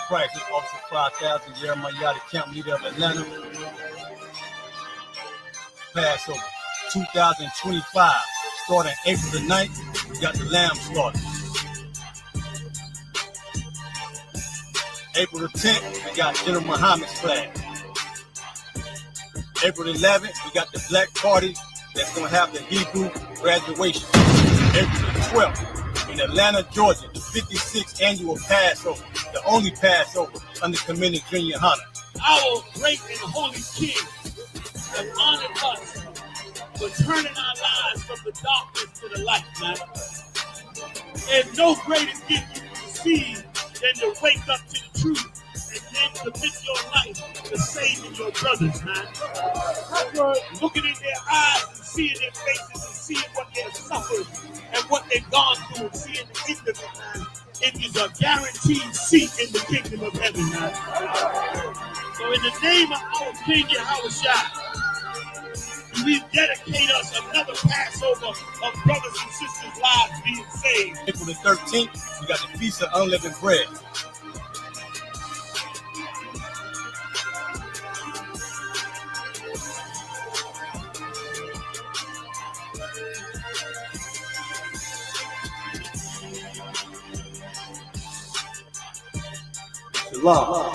Practice Officer 5000, Jeremiah, the camp leader of Atlanta. Passover 2025, starting April the 9th, we got the lamb slaughter. April the 10th, we got General Muhammad's flag. April the 11th, we got the black party that's going to have the Hebrew graduation. April the 12th, in Atlanta, Georgia, the 56th annual Passover, the only Passover under Commander General Yahanna. Our great and holy King has honored us for turning our lives from the darkness to the light, man. And no greater gift you can receive than to wake up to the truth and then commit your life to saving your brothers, man. Looking in their eyes and seeing their faces and seeing what they've suffered and what they've gone through and seeing the end of it, man. It is a guaranteed seat in the kingdom of heaven, man. So in the name of our King YAHUSHA, we dedicate us another Passover of brothers and sisters' lives being saved. April the 13th, we got the Feast of Unleavened Bread. SHALAM.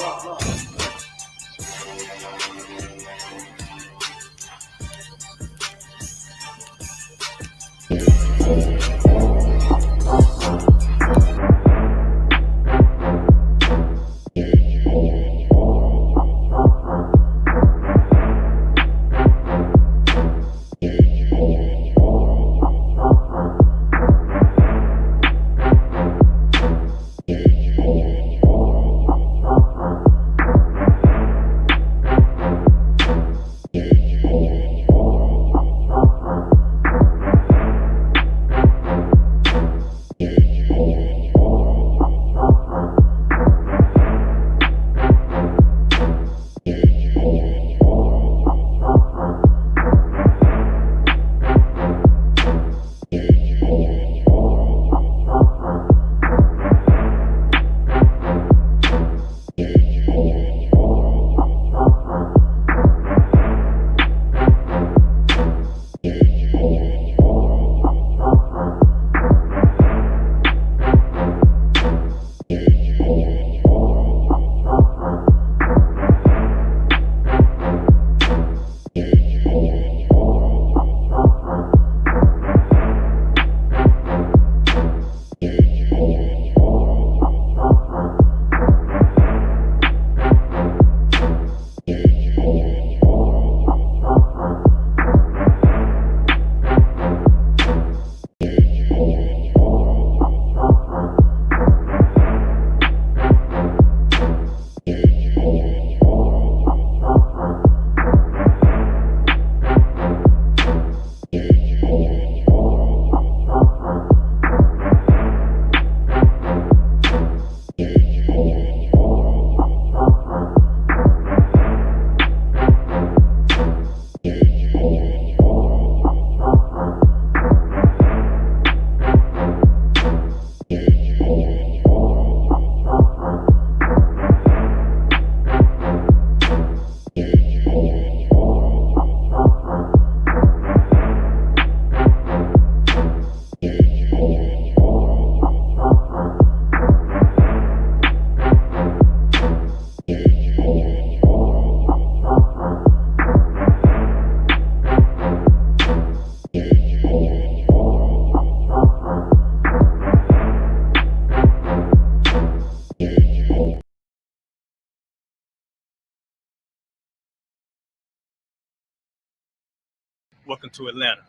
Welcome to Atlanta.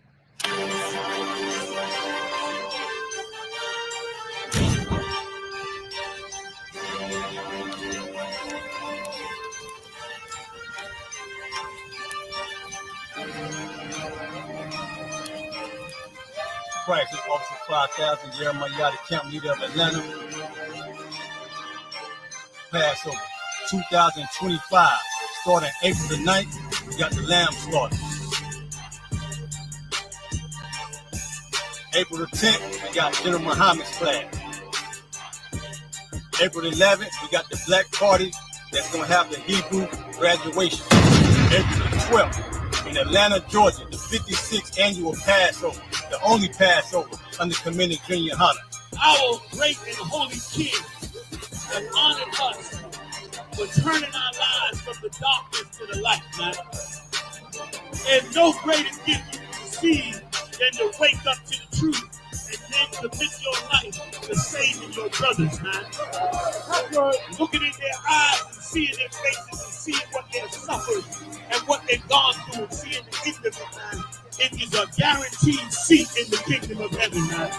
Practice Officer 5000, Jeremiah, the camp leader of Atlanta. Passover 2025, starting April the 9th, we got the lamb slaughter. April the 10th, we got General Muhammad's flag. April 11th, we got the Black Party that's going to have the Hebrew graduation. April the 12th, in Atlanta, Georgia, the 56th annual Passover, the only Passover under Commander Junior Yahanna. Our great and holy King has honored us for turning our lives from the darkness to the light, man. And no greater gift you can receive than to wake up to the truth and then commit your life to saving your brothers, man. Looking in their eyes and seeing their faces and seeing what they've suffered and what they've gone through and seeing the end of it, man. It is a guaranteed seat in the kingdom of heaven, man.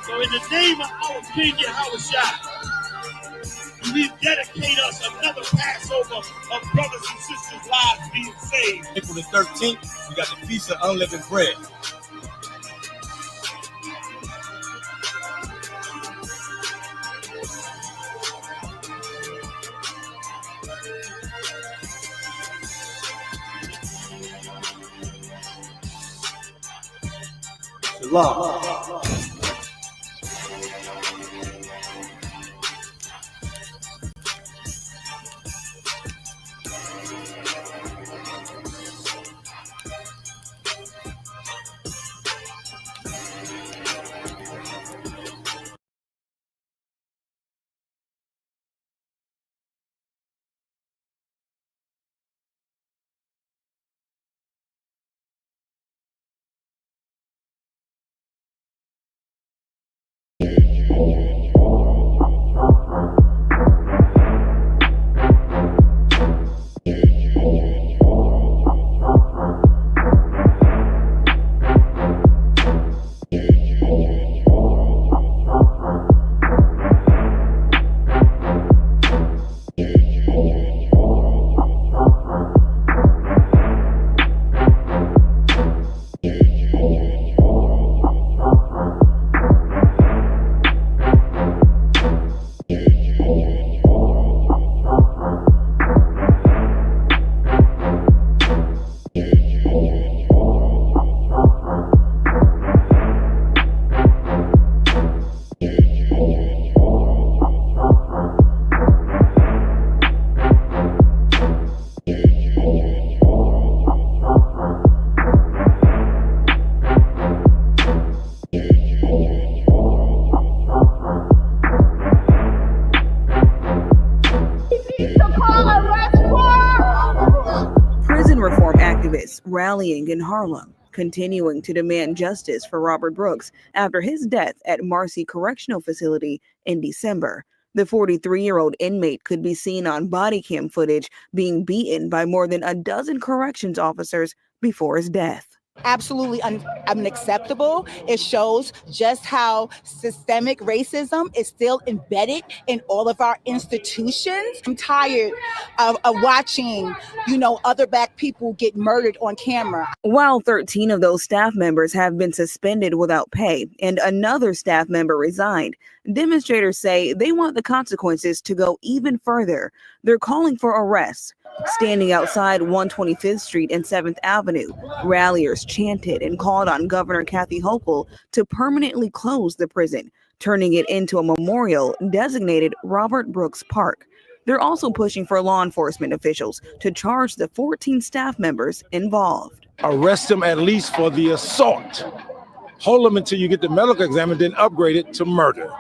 So in the name of our King YAHUSHA, we dedicate us another Passover of brothers and sisters' lives being saved. April the 13th, we got the Feast of Unleavened Bread. SHALAM. Rallying in Harlem, continuing to demand justice for Robert Brooks after his death at Marcy Correctional Facility in December. The 43-year-old inmate could be seen on body cam footage being beaten by more than a dozen corrections officers before his death. Absolutely unacceptable. It shows just how systemic racism is still embedded in all of our institutions. I'm tired of watching, other Black people get murdered on camera. While 13 of those staff members have been suspended without pay and another staff member resigned, demonstrators say they want the consequences to go even further. They're calling for arrests. Standing outside 125th Street and 7th Avenue, ralliers chanted and called on Governor Kathy Hochul to permanently close the prison, turning it into a memorial designated Robert Brooks Park. They're also pushing for law enforcement officials to charge the 14 staff members involved. Arrest them at least for the assault. Hold them until you get the medical exam and then upgrade it to murder.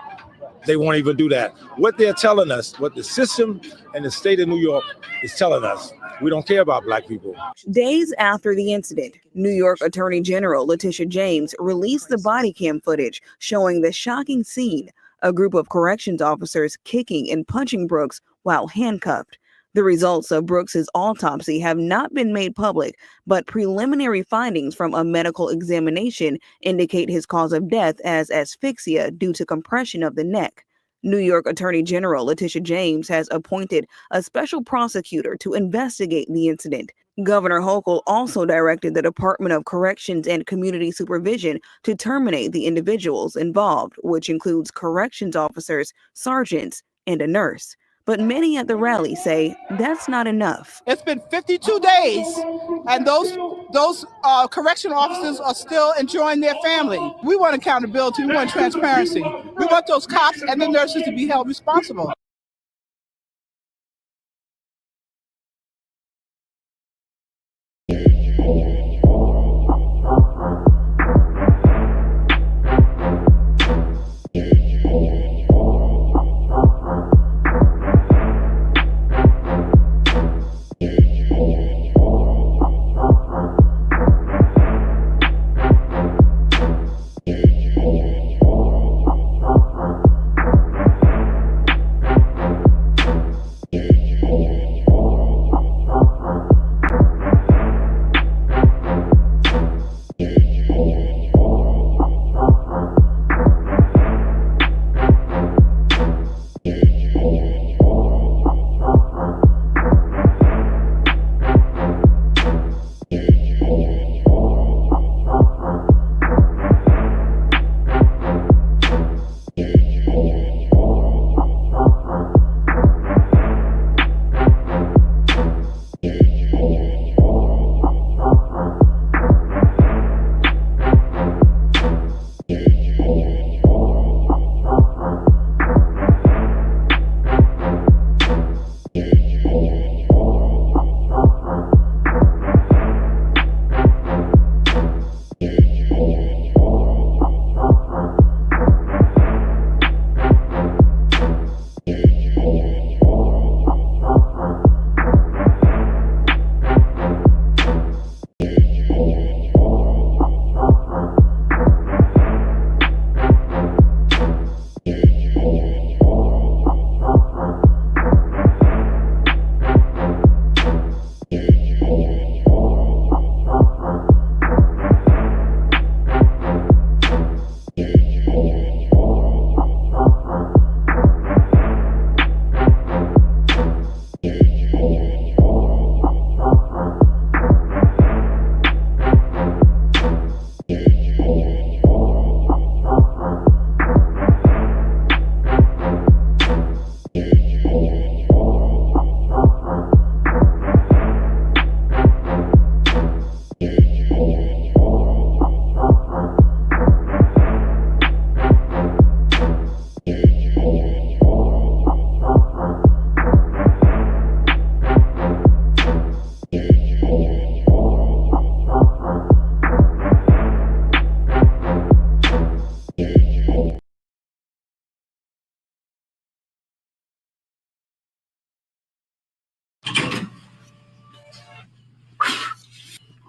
They won't even do that. What they're telling us, what the system and the state of New York is telling us, we don't care about Black people. Days after the incident, New York Attorney General Letitia James released the body cam footage showing the shocking scene, a group of corrections officers kicking and punching Brooks while handcuffed. The results of Brooks's autopsy have not been made public, but preliminary findings from a medical examination indicate his cause of death as asphyxia due to compression of the neck. New York Attorney General Letitia James has appointed a special prosecutor to investigate the incident. Governor Hochul also directed the Department of Corrections and Community Supervision to terminate the individuals involved, which includes corrections officers, sergeants, and a nurse. But many at the rally say that's not enough. It's been 52 days, and those correctional officers are still enjoying their family. We want accountability. We want transparency. We want those cops and the nurses to be held responsible.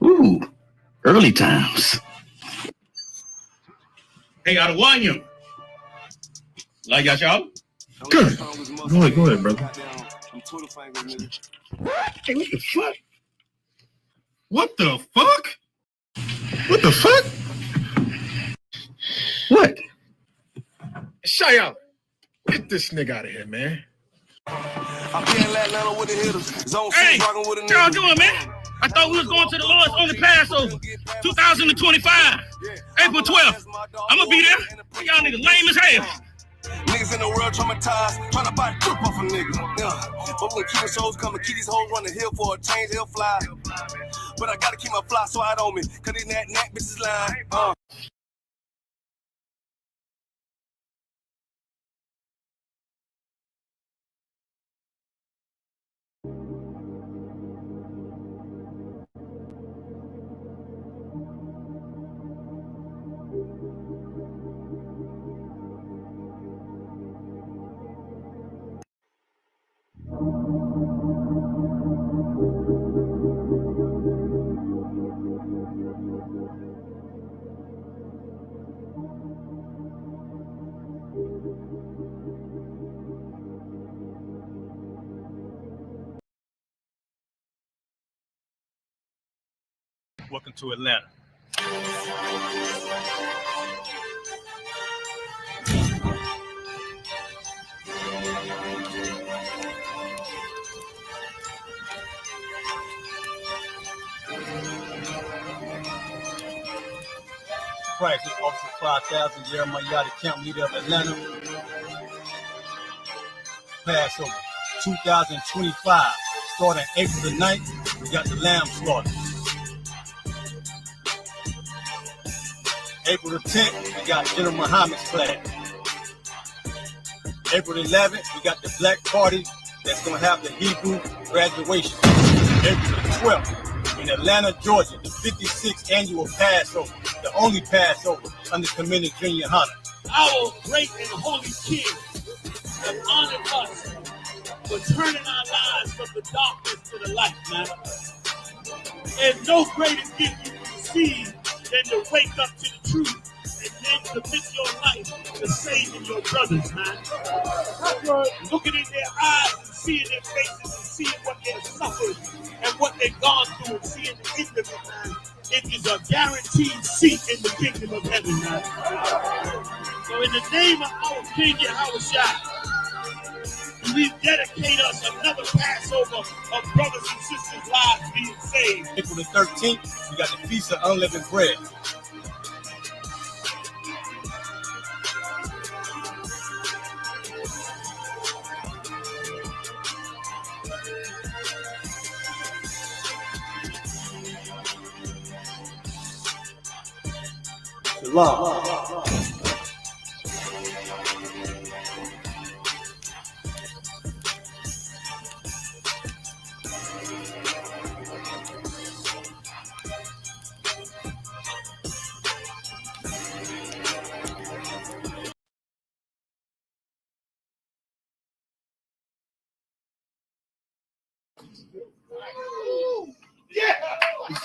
Ooh, early times. Hey, out of YAHUAH. Like y'all? Good. Go ahead, brother. Hey, what the fuck? What the fuck? What the fuck? What? Shay, get this nigga out of here, man. Hey, what y'all doing, man? I thought we was going to the Lord's only Passover, 2025, April 12th. I'm gonna be there. Y'all niggas lame as hell. Niggas in the world traumatized, trying to buy a trip off a nigga. But when keeping shows coming, keep these hoes running hill for a change, they'll fly. But I gotta keep my fly slide on me, cause these nat bitches lying. Welcome to Atlanta. Christ, this Officer 5000, Jeremiah, the camp leader of Atlanta. Passover 2025, starting April the 9th, we got the lamb slaughter. April the 10th, we got General Muhammad's class. April the 11th, we got the Black Party that's going to have the Hebrew graduation. April the 12th, in Atlanta, Georgia, the 56th annual Passover, the only Passover under Commander Junior Yahanna. Our great and holy King have honored us for turning our lives from the darkness to the light, man. And no greater gift you can receive than to wake up to the truth and then commit your life to saving your brothers, man. Looking in their eyes and seeing their faces and seeing what they've suffered and what they've gone through and seeing the end of it, man. It is a guaranteed seat in the kingdom of heaven, man. So in the name of our King YAHUSHA, we dedicate us another Passover of brothers and sisters' lives being saved. April the 13th, we got the Feast of Unleavened Bread. Shalom.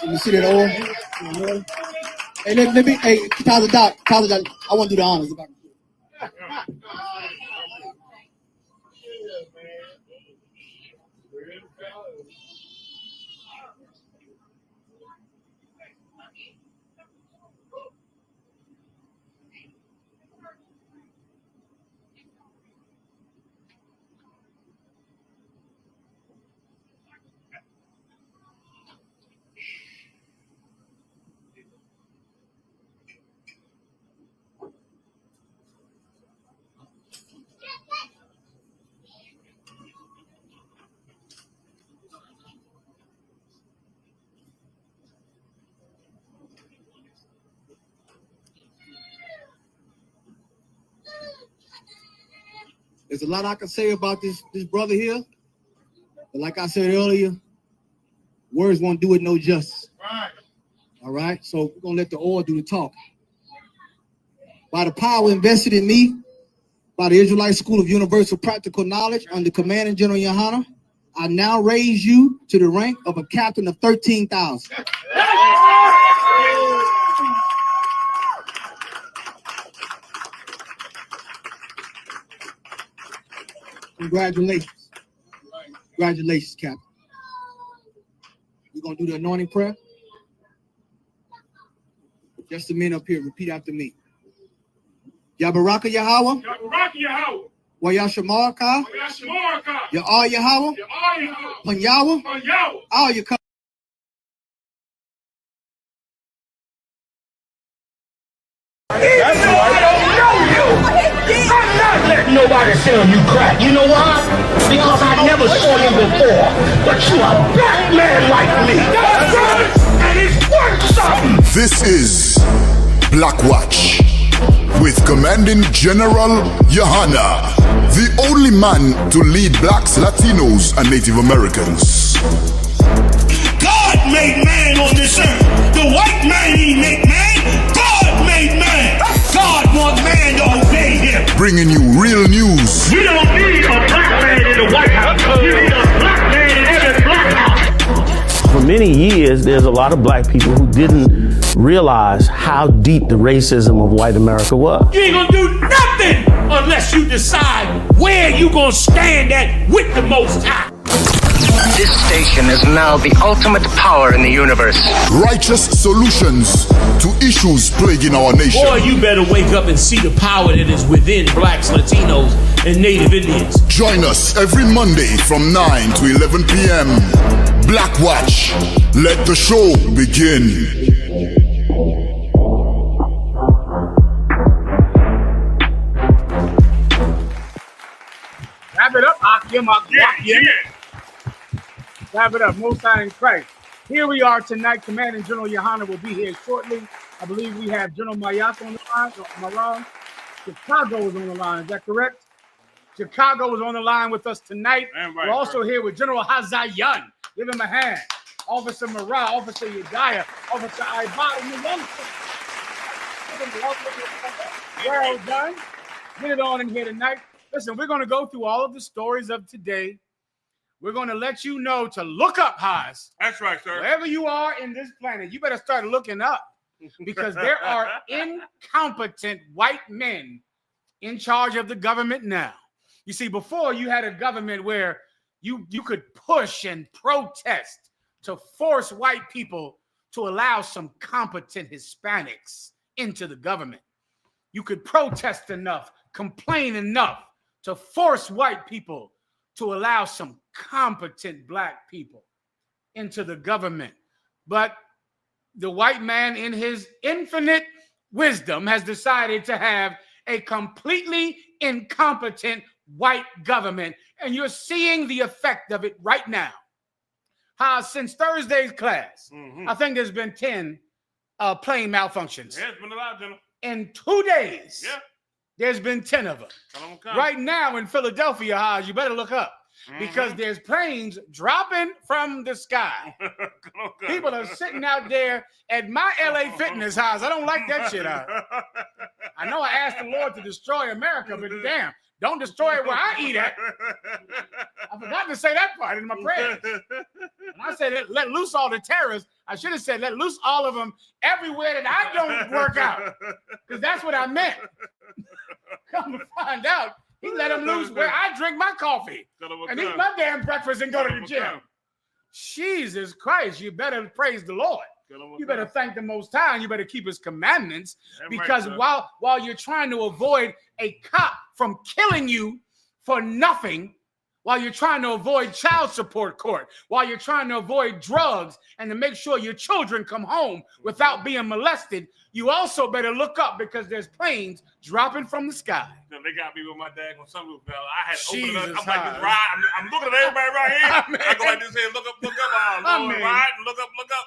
You see that oil? Hey, let me, hey, Tyler Doc, I want to do the honors. There's a lot I can say about this brother here, but like I said earlier, words won't do it no justice. Right. All right, so we're gonna let the oil do the talk. By the power invested in me by the Israelite School of Universal Practical Knowledge under Commanding General Yahanna, I now raise you to the rank of a captain of 13,000. Congratulations. Congratulations, Captain. We're going to do the anointing prayer. Just a minute up here. Repeat after me. Yabaraka Yahawah. Yabaraka Yahawah. YAHUSHUA. YAHUAH. Yahawah. Panyawa. All-U.K. Even though I don't know you, I'm not letting nobody sell you crack. You know why? Because I never saw you before. But you a black man like me. That's right. And it's worth something. This is Black Watch with Commanding General Yahanna, the only man to lead blacks, Latinos, and Native Americans. God made man on this earth. The white man he made man. God made man. God wants man to obey him. Bringing you real news. We don't need a black man in the White House. We need a black man in every black house. For many years, there's a lot of black people who didn't realize how deep the racism of white America was. You ain't gonna do nothing unless you decide where you gonna stand at with the Most High. This station is now the ultimate power in the universe. Righteous solutions to issues plaguing our nation. Boy, you better wake up and see the power that is within blacks, Latinos, and Native Indians. Join us every Monday from 9 to 11 p.m. Black Watch. Let the show begin. Wrap it up, Akim. Wrap it up, Most High in Christ. Here we are tonight. Commanding General Yahanna will be here shortly. I believe we have General Mayaka on the line. Am I wrong? Chicago is on the line. Is that correct? Chicago is on the line with us tonight. We're also here with General Hazayan. Give him a hand. Officer Marah, Officer Yedaya, Officer Iba. Well done. Get it on in here tonight. Listen, we're going to go through all of the stories of today. We're going to let you know to look up, Haas. That's right, sir. Wherever you are in this planet, you better start looking up because there are incompetent white men in charge of the government now. You see, before you had a government where you could push and protest to force white people to allow some competent Hispanics into the government. You could protest enough, complain enough to force white people to allow some competent black people into the government. But the white man, in his infinite wisdom, has decided to have a completely incompetent white government. And you're seeing the effect of it right now. How since Thursday's class, I think there's been 10 plane malfunctions. Yeah, it's been a lot, General. In 2 days, there's been 10 of them. Right now in Philadelphia, Haj, you better look up because there's planes dropping from the sky. People are sitting out there at my LA Fitness house. I don't like that shit. I know I asked the Lord to destroy America, but damn, don't destroy it where I eat at. I forgot to say that part in my prayers. When I said let loose all the terrorists, I should have said let loose all of them everywhere that I don't work out. Because that's what I meant. Come to find out, he let them loose where I drink my coffee and eat my damn breakfast and go to the gym. Jesus Christ, you better praise the Lord. You better thank the Most High, and you better keep his commandments, because while you're trying to avoid a cop from killing you for nothing, while you're trying to avoid child support court, while you're trying to avoid drugs and to make sure your children come home without being molested, you also better look up because there's planes dropping from the sky. They got me with my dad on sunroof valve. I had opened it up. I'm like this ride. I'm looking at everybody right here. I go like this here. Look up, look up. Lord, ride, look up, look up.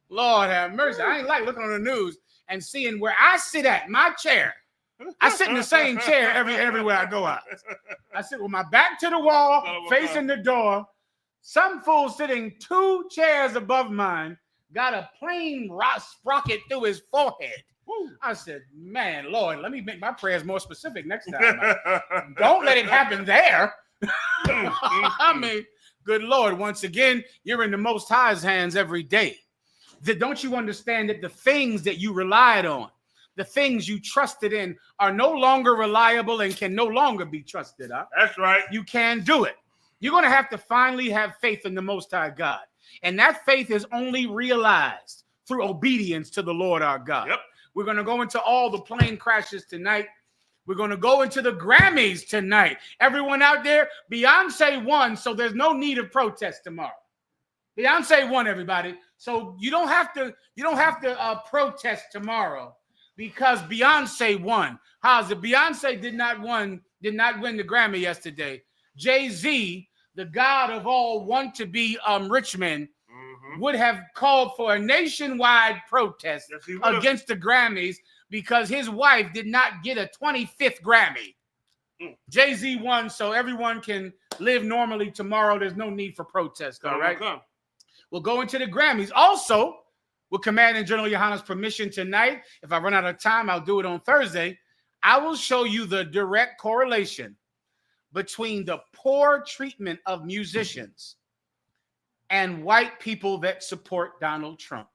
Lord have mercy. I ain't like looking on the news and seeing where I sit at, my chair. I sit in the same chair everywhere I go out. I sit with my back to the wall, facing the door. Some fool sitting 2 chairs above mine got a plane sprocket through his forehead. I said, man, Lord, let me make my prayers more specific next time. Don't let it happen there. I mean, good Lord, once again, you're in the Most High's hands every day. Don't you understand that the things that you relied on, the things you trusted in, are no longer reliable and can no longer be trusted? That's right. You can't do it. You're going to have to finally have faith in the Most High God. And that faith is only realized through obedience to the Lord our God. Yep. We're going to go into all the plane crashes tonight. We're going to go into the Grammys tonight. Everyone out there, Beyonce won, so there's no need of protest tomorrow. Beyonce won, everybody. So you don't have to protest tomorrow because Beyonce won. How's it? Beyonce did not win the Grammy yesterday. Jay-Z, the god of all want to be rich men, would have called for a nationwide protest against the Grammys because his wife did not get a 25th Grammy. Jay-Z won, so everyone can live normally tomorrow. There's no need for protest, all right? We'll go into the Grammys. Also, with Commanding General Yahanna's permission tonight, if I run out of time, I'll do it on Thursday. I will show you the direct correlation between the poor treatment of musicians and white people that support Donald Trump.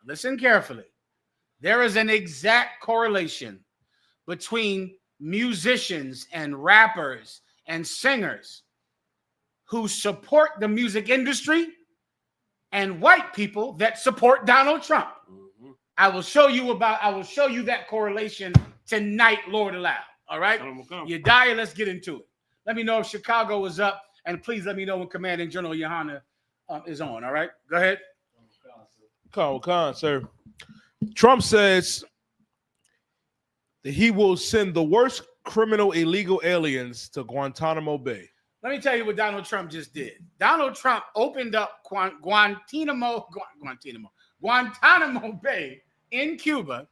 Listen carefully. There is an exact correlation between musicians and rappers and singers who support the music industry and white people that support Donald Trump. I will show you that correlation tonight, Lord allow. All right? Yedaya, let's get into it. Let me know if Chicago is up, and please let me know when Commanding General Yahanna is on. All right? Go ahead. Khan, sir. Trump says that he will send the worst criminal illegal aliens to Guantanamo Bay. Let me tell you what Donald Trump just did. Donald Trump opened up Guantanamo Bay in Cuba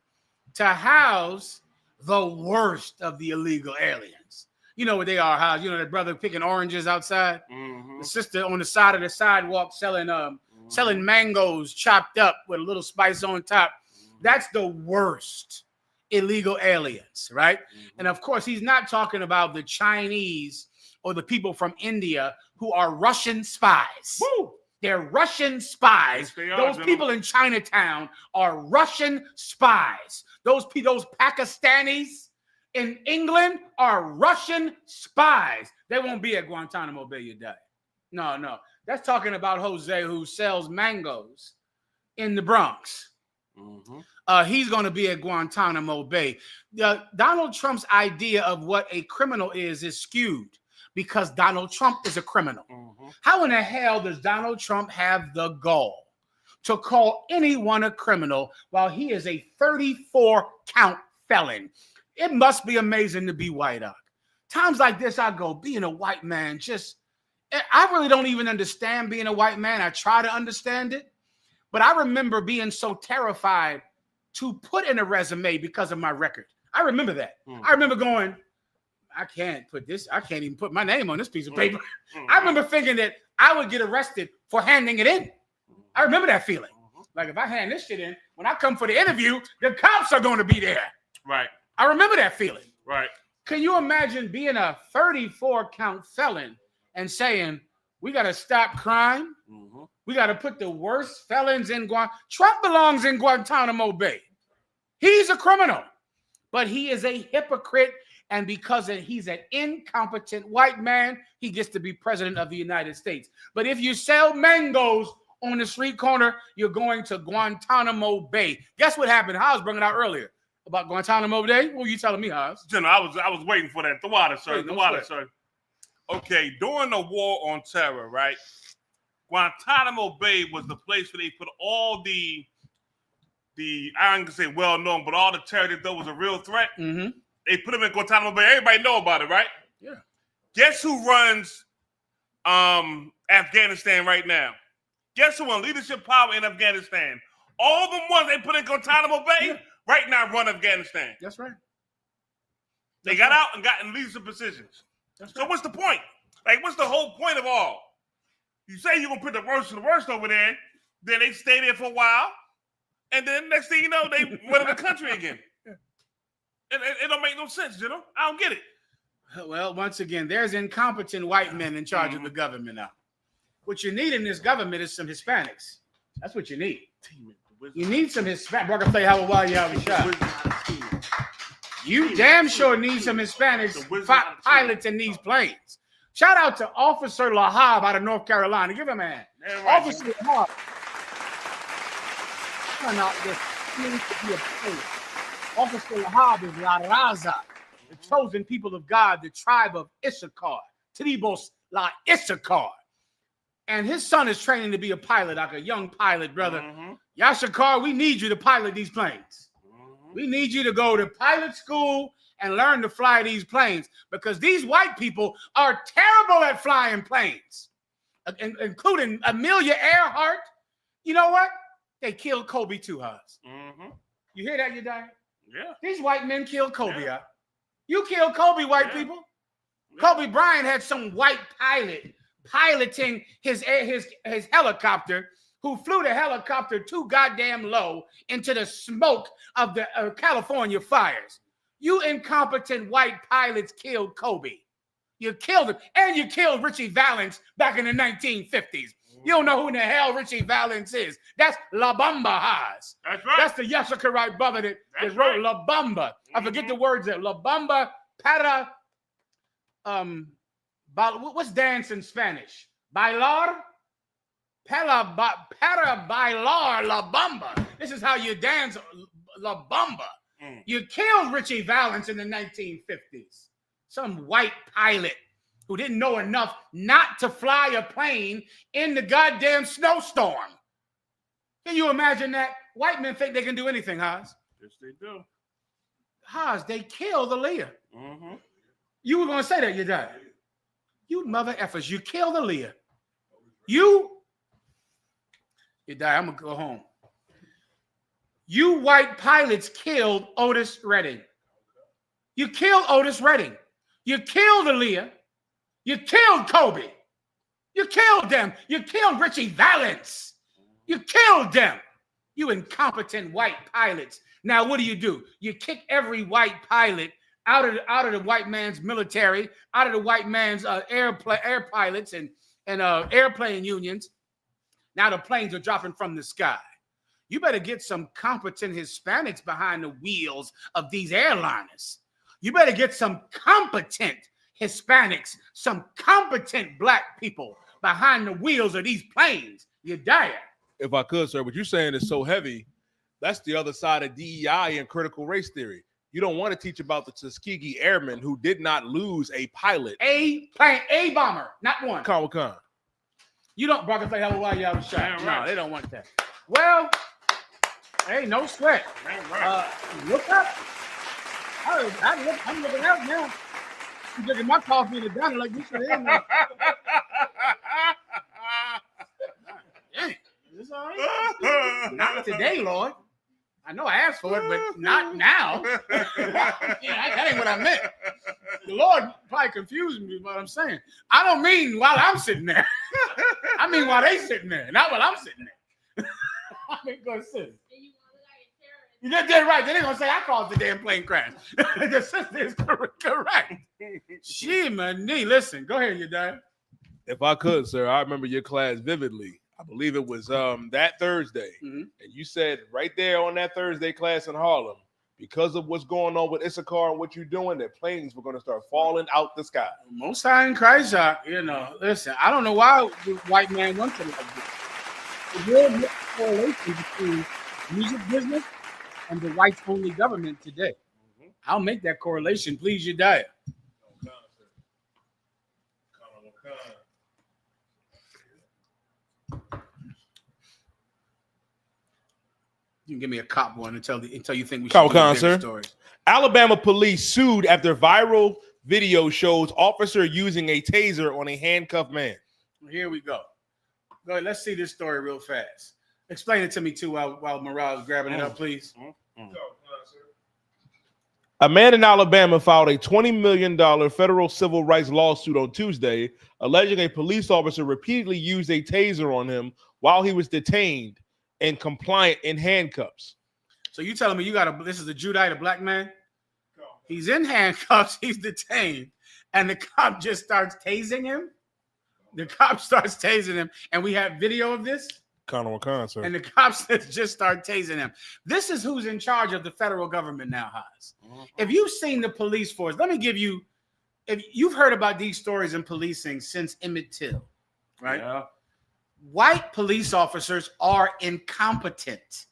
to house the worst of the illegal aliens. You know what they are, House. You know that brother picking oranges outside. The sister on the side of the sidewalk selling mangoes chopped up with a little spice on top. That's the worst illegal aliens, right? And of course, he's not talking about the Chinese or the people from India who are Russian spies. Woo! They're Russian spies. Yes, those people in Chinatown are Russian spies. Those Pakistanis in England are Russian spies. They won't be at Guantanamo Bay, you die. No. That's talking about Jose, who sells mangoes in the Bronx. He's going to be at Guantanamo Bay. Donald Trump's idea of what a criminal is skewed because Donald Trump is a criminal. How in the hell does Donald Trump have the gall to call anyone a criminal while he is a 34-count felon? It must be amazing to be white. Times like this, I go, being a white man, I really don't even understand being a white man. I try to understand it. But I remember being so terrified to put in a resume because of my record. I remember that. I remember going, I can't even put my name on this piece of paper. I remember thinking that I would get arrested for handing it in. I remember that feeling. Like if I hand this shit in, when I come for the interview, the cops are going to be there. Right. I remember that feeling. Right. Can you imagine being a 34-count felon and saying, we got to stop crime? We got to put the worst felons in Guantanamo. Trump belongs in Guantanamo Bay. He's a criminal, but he is a hypocrite. And because he's an incompetent white man, he gets to be president of the United States. But if you sell mangoes on the street corner, you're going to Guantanamo Bay. Guess what happened? Haas brought it out earlier about Guantanamo Bay. What were you telling me, Haas? General, I was waiting for that. The water, sir. The water, sir. Okay, during the war on terror, right? Guantanamo Bay was the place where they put all the I don't say well known, but all the terror that there was a real threat. They put them in Guantanamo Bay. Everybody know about it, right? Yeah. Guess who runs Afghanistan right now? Guess who in leadership power in Afghanistan? All the ones they put in Guantanamo Bay right now run Afghanistan. That's right. They got out and got in leadership positions. So what's the point? Like, what's the whole point of all? You say you're going to put the worst of the worst over there, then they stay there for a while, and then next thing you know, they run the country again. It don't make no sense, you know? I don't get it. Well, once again, there's incompetent white men in charge of the government now. What you need in this government is some Hispanics. That's what you need. You need some Hispanics. We're going to play YAHUAH, YAHUSHA. You damn sure need some Hispanics pilots in these planes. Shout out to Officer Lahab out of North Carolina. Give him a hand. Right. Officer Lahab. Not just seems to be a place. Officer Lahab is La Raza, the chosen people of God, the tribe of Issachar, Tribos La Issachar. And his son is training to be a pilot, like a young pilot, brother. Yashakar, we need you to pilot these planes. We need you to go to pilot school and learn to fly these planes because these white people are terrible at flying planes, including Amelia Earhart. You know what? They killed Kobe too, Haas. You hear that, you die? Yeah. These white men killed Kobe. Yeah. You killed Kobe, white people. Yeah. Kobe Bryant had some white pilot piloting his helicopter, who flew the helicopter too goddamn low into the smoke of the California fires. You incompetent white pilots killed Kobe. You killed him, and you killed Richie Valens back in the 1950s. You don't know who in the hell Richie Valens is. That's La Bamba Haas. That's right. That's the SICARII brother that wrote La Bamba. I forget the words there. La Bamba para, what's dance in Spanish? Bailar? Para bailar La Bamba. This is how you dance La Bamba. You killed Richie Valens in the 1950s. Some white pilot who didn't know enough not to fly a plane in the goddamn snowstorm. Can you imagine that? White men think they can do anything, Haas. Yes, they do. Haas, they killed Aaliyah. You were going to say that, you died. You mother effers, you killed Aaliyah. You died. I'm going to go home. You white pilots killed Otis Redding. You killed Otis Redding. You killed Aaliyah. You killed Kobe. You killed them. You killed Richie Valens. You killed them. You incompetent white pilots. Now, what do? You kick every white pilot out of the white man's military, out of the white man's air pilots and airplane unions. Now the planes are dropping from the sky. You better get some competent Hispanics behind the wheels of these airliners. You better get some competent Hispanics, some competent black people behind the wheels of these planes. You die. If I could, sir, what you're saying is so heavy. That's the other side of DEI and critical race theory. You don't want to teach about the Tuskegee Airmen who did not lose a pilot. A bomber, not one. Khan. You don't, brother, say YAHUAH, YAHUSHA. No, they don't want that. Well, hey, no sweat. Look up. I'm looking out now. You drinking my coffee in the diner like you should have. Dang, this all right? Not today, Lord. I know I asked for it, but not now. That ain't what I meant. The Lord probably confused me with what I'm saying. I don't mean while I'm sitting there. I mean while they sitting there, not while I'm sitting there. I mean, go sit. You just did right. Then they're going to say I caused the damn plane crash. The sister is correct. She, man, listen. Go ahead, you dad. If I could, sir, I remember your class vividly. I believe it was that Thursday. Mm-hmm. And you said right there on that Thursday class in Harlem, because of what's going on with I.S.R.A.E. and what you're doing, that planes were going to start falling out the sky. Most High in Christ, listen, I don't know why the white man wants to like this. There's no correlation between music business and the whites only government today. Mm-hmm. I'll make that correlation, please, you die. You can give me a cop one until you think we should do sir. Stories. Alabama police sued after viral video shows officer using a taser on a handcuffed man. Here we go. Go ahead. Let's see this story real fast. Explain it to me too while Morale is grabbing it up, please. A man in Alabama filed a $20 million federal civil rights lawsuit on Tuesday, alleging a police officer repeatedly used a taser on him while he was detained and compliant in handcuffs. So you telling me this is a Judite, a black man? He's in handcuffs, he's detained, and the cop just starts tasing him? The cop starts tasing him, and we have video of this? Sir. And the cops just start tasing him. This is who's in charge of the federal government now, Haas. If you've seen the police force, let me give you, if you've heard about these stories in policing since Emmett Till, right? Yeah. White police officers are incompetent.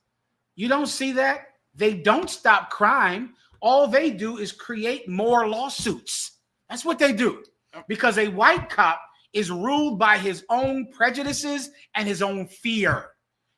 You don't see that? They don't stop crime. All they do is create more lawsuits. That's what they do. Because a white cop is ruled by his own prejudices and his own fear.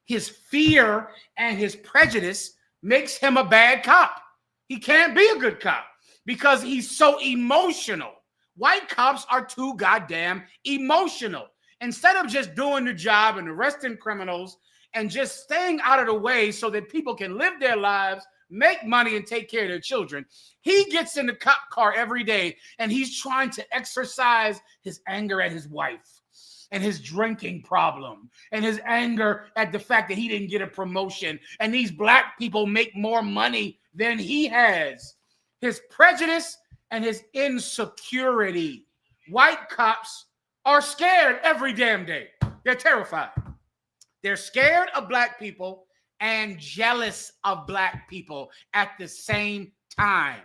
His fear and his prejudice makes him a bad cop. He can't be a good cop because he's so emotional. White cops are too goddamn emotional. Instead of just doing the job and arresting criminals and just staying out of the way so that people can live their lives, make money, and take care of their children, he gets in the cop car every day and he's trying to exercise his anger at his wife and his drinking problem and his anger at the fact that he didn't get a promotion and these black people make more money than he has. His prejudice and his insecurity. White cops are scared every damn day. They're terrified. They're scared of black people and jealous of black people at the same time.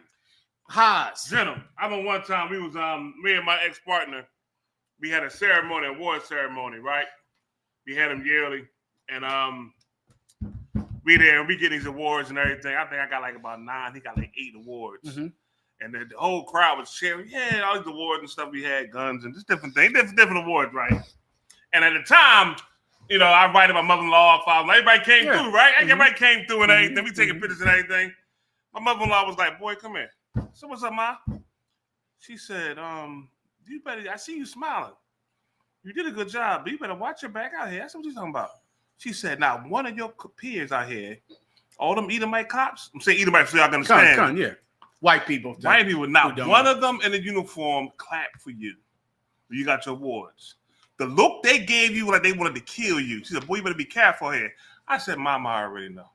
Haas. Gentlemen, I remember one time we was me and my ex-partner, we had a ceremony, award ceremony, right? We had them yearly, and we there and we get these awards and everything. I think I got like about 9, he got like 8 awards. Mm-hmm. And the whole crowd was cheering, yeah, all these awards and stuff. We had guns and just different things, different awards, right? And at the time, you know, I invited my mother-in-law, father, everybody came through, right? Mm-hmm. Everybody came through and everything. We taking pictures and everything. My mother-in-law was like, boy, come here. So what's up, Ma? She said, you better, I see you smiling. You did a good job, but you better watch your back out here. That's what she's talking about. She said, now, one of your peers out here All them Edomite cops. I'm saying Edomite so y'all can understand. Yeah. White people. White people. Not one of them in a uniform clapped for you. You got your awards. The look they gave you like they wanted to kill you. She said, boy, you better be careful here. I said, Mama, I already know.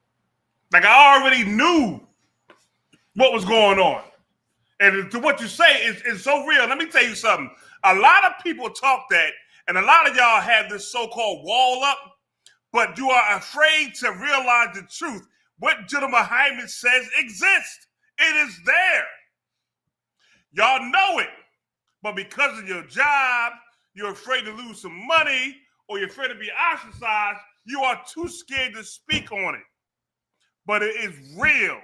Like I already knew what was going on. And to what you say is so real. Let me tell you something. A lot of people talk that, and a lot of y'all have this so-called wall up, but you are afraid to realize the truth. What General Muhammad says exists. It is there. Y'all know it. But because of your job, you're afraid to lose some money, or you're afraid to be ostracized, you are too scared to speak on it. But it is real.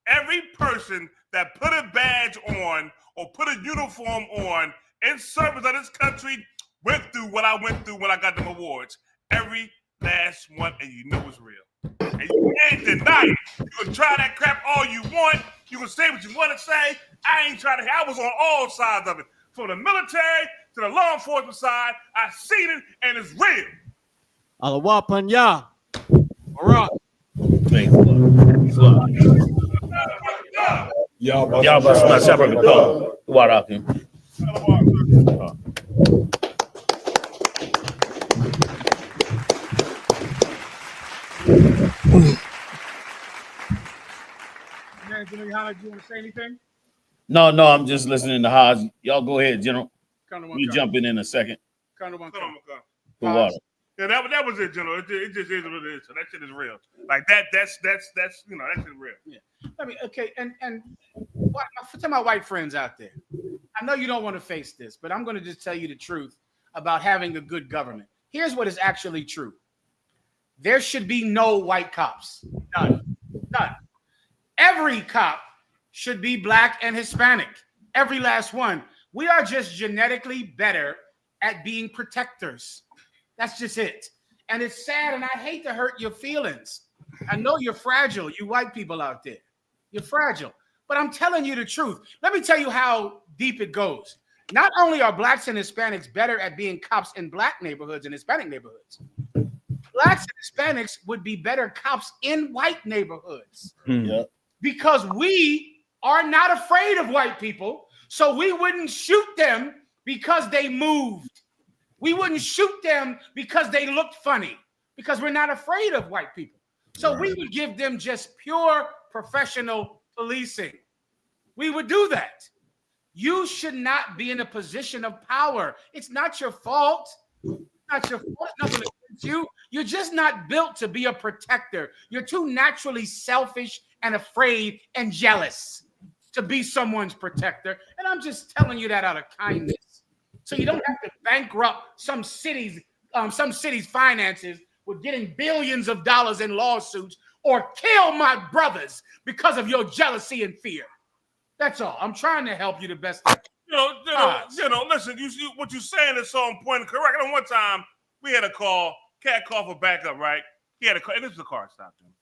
Every person that put a badge on or put a uniform on in service of this country went through what I went through when I got them awards. Every last one, and you know it's real. And you can't deny it. You can try that crap all you want. You can say what you want to say. I ain't trying to. I was on all sides of it. From the military to the law enforcement side, I seen it, and it's real. Alawah Panya. All right. Y'all bust my separate call. What up him? Yahanna, do you want to say anything? No, I'm just listening to Haas. Y'all go ahead, General. You jump in a second. For water. Yeah, that was it, General. It just is what it is. So that shit is real. Like that's you know, that shit is real. Yeah. I mean, okay, and to my white friends out there, I know you don't want to face this, but I'm going to just tell you the truth about having a good government. Here's what is actually true. There should be no white cops. None. Every cop should be black and Hispanic. Every last one. We are just genetically better at being protectors. That's just it. And it's sad, and I hate to hurt your feelings. I know you're fragile, you white people out there. You're fragile. But I'm telling you the truth. Let me tell you how deep it goes. Not only are blacks and Hispanics better at being cops in black neighborhoods and Hispanic neighborhoods, blacks and Hispanics would be better cops in white neighborhoods. Yeah. Because we are not afraid of white people, so we wouldn't shoot them because they moved. We wouldn't shoot them because they looked funny, because we're not afraid of white people. So we would give them just pure professional policing. We would do that. You should not be in a position of power. It's not your fault. It's not your fault. It's nothing against you. You're just not built to be a protector. You're too naturally selfish and afraid and jealous to be someone's protector. And I'm just telling you that out of kindness. So you don't have to bankrupt some cities' finances with getting billions of dollars in lawsuits or kill my brothers because of your jealousy and fear. That's all. I'm trying to help you the best I can. Listen, what you're saying is so important and correct. I know one time we had a call, cat call for backup, right? He had a call, and this was a car stop him.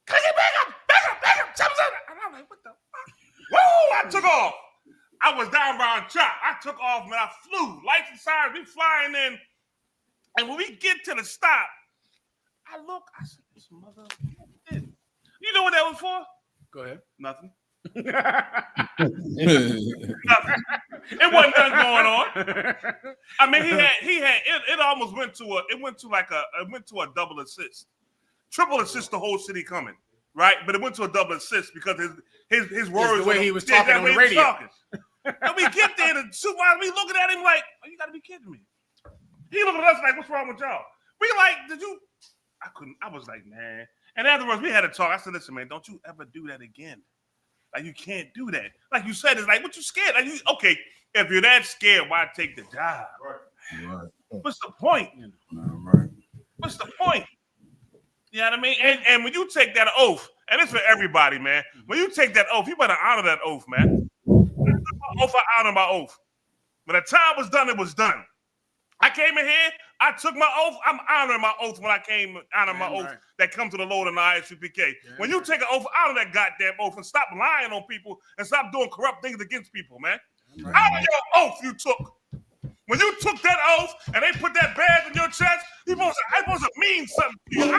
Cause he back up. And I'm like, what the fuck? Woo! I took off. I was down by a chop. I took off, man. I flew. Lights and sirens, we flying in. And when we get to the stop, I look, I said, this mother. You know what that was for? Go ahead. Nothing. It wasn't nothing going on. I mean, he had it almost went to a double assist. Triple assist, the whole city coming, right? But it went to a double assist because his words, the way he was talking on the radio. And we get there, the supervisor, we looking at him like, oh, you gotta be kidding me. He looking at us like, what's wrong with y'all? We like, I was like, man. And afterwards, we had a talk. I said, listen, man, don't you ever do that again. Like, you can't do that. Like you said, it's like, what you scared? Like, okay, if you're that scared, why take the job? Right. What's the point? Right. What's the point? You know what I mean? And when you take that oath, and it's for everybody, man. When you take that oath, you better honor that oath, man. I honor my oath. When the time was done, it was done. I came in here, I took my oath. I'm honoring my oath when I came, honoring my oath that comes to the Lord in the I.S.U.P.K. When you take an oath, honor that goddamn oath and stop lying on people and stop doing corrupt things against people, man. Honor your oath you took. When you took that oath and they put that badge on your chest, you're supposed to mean something to you.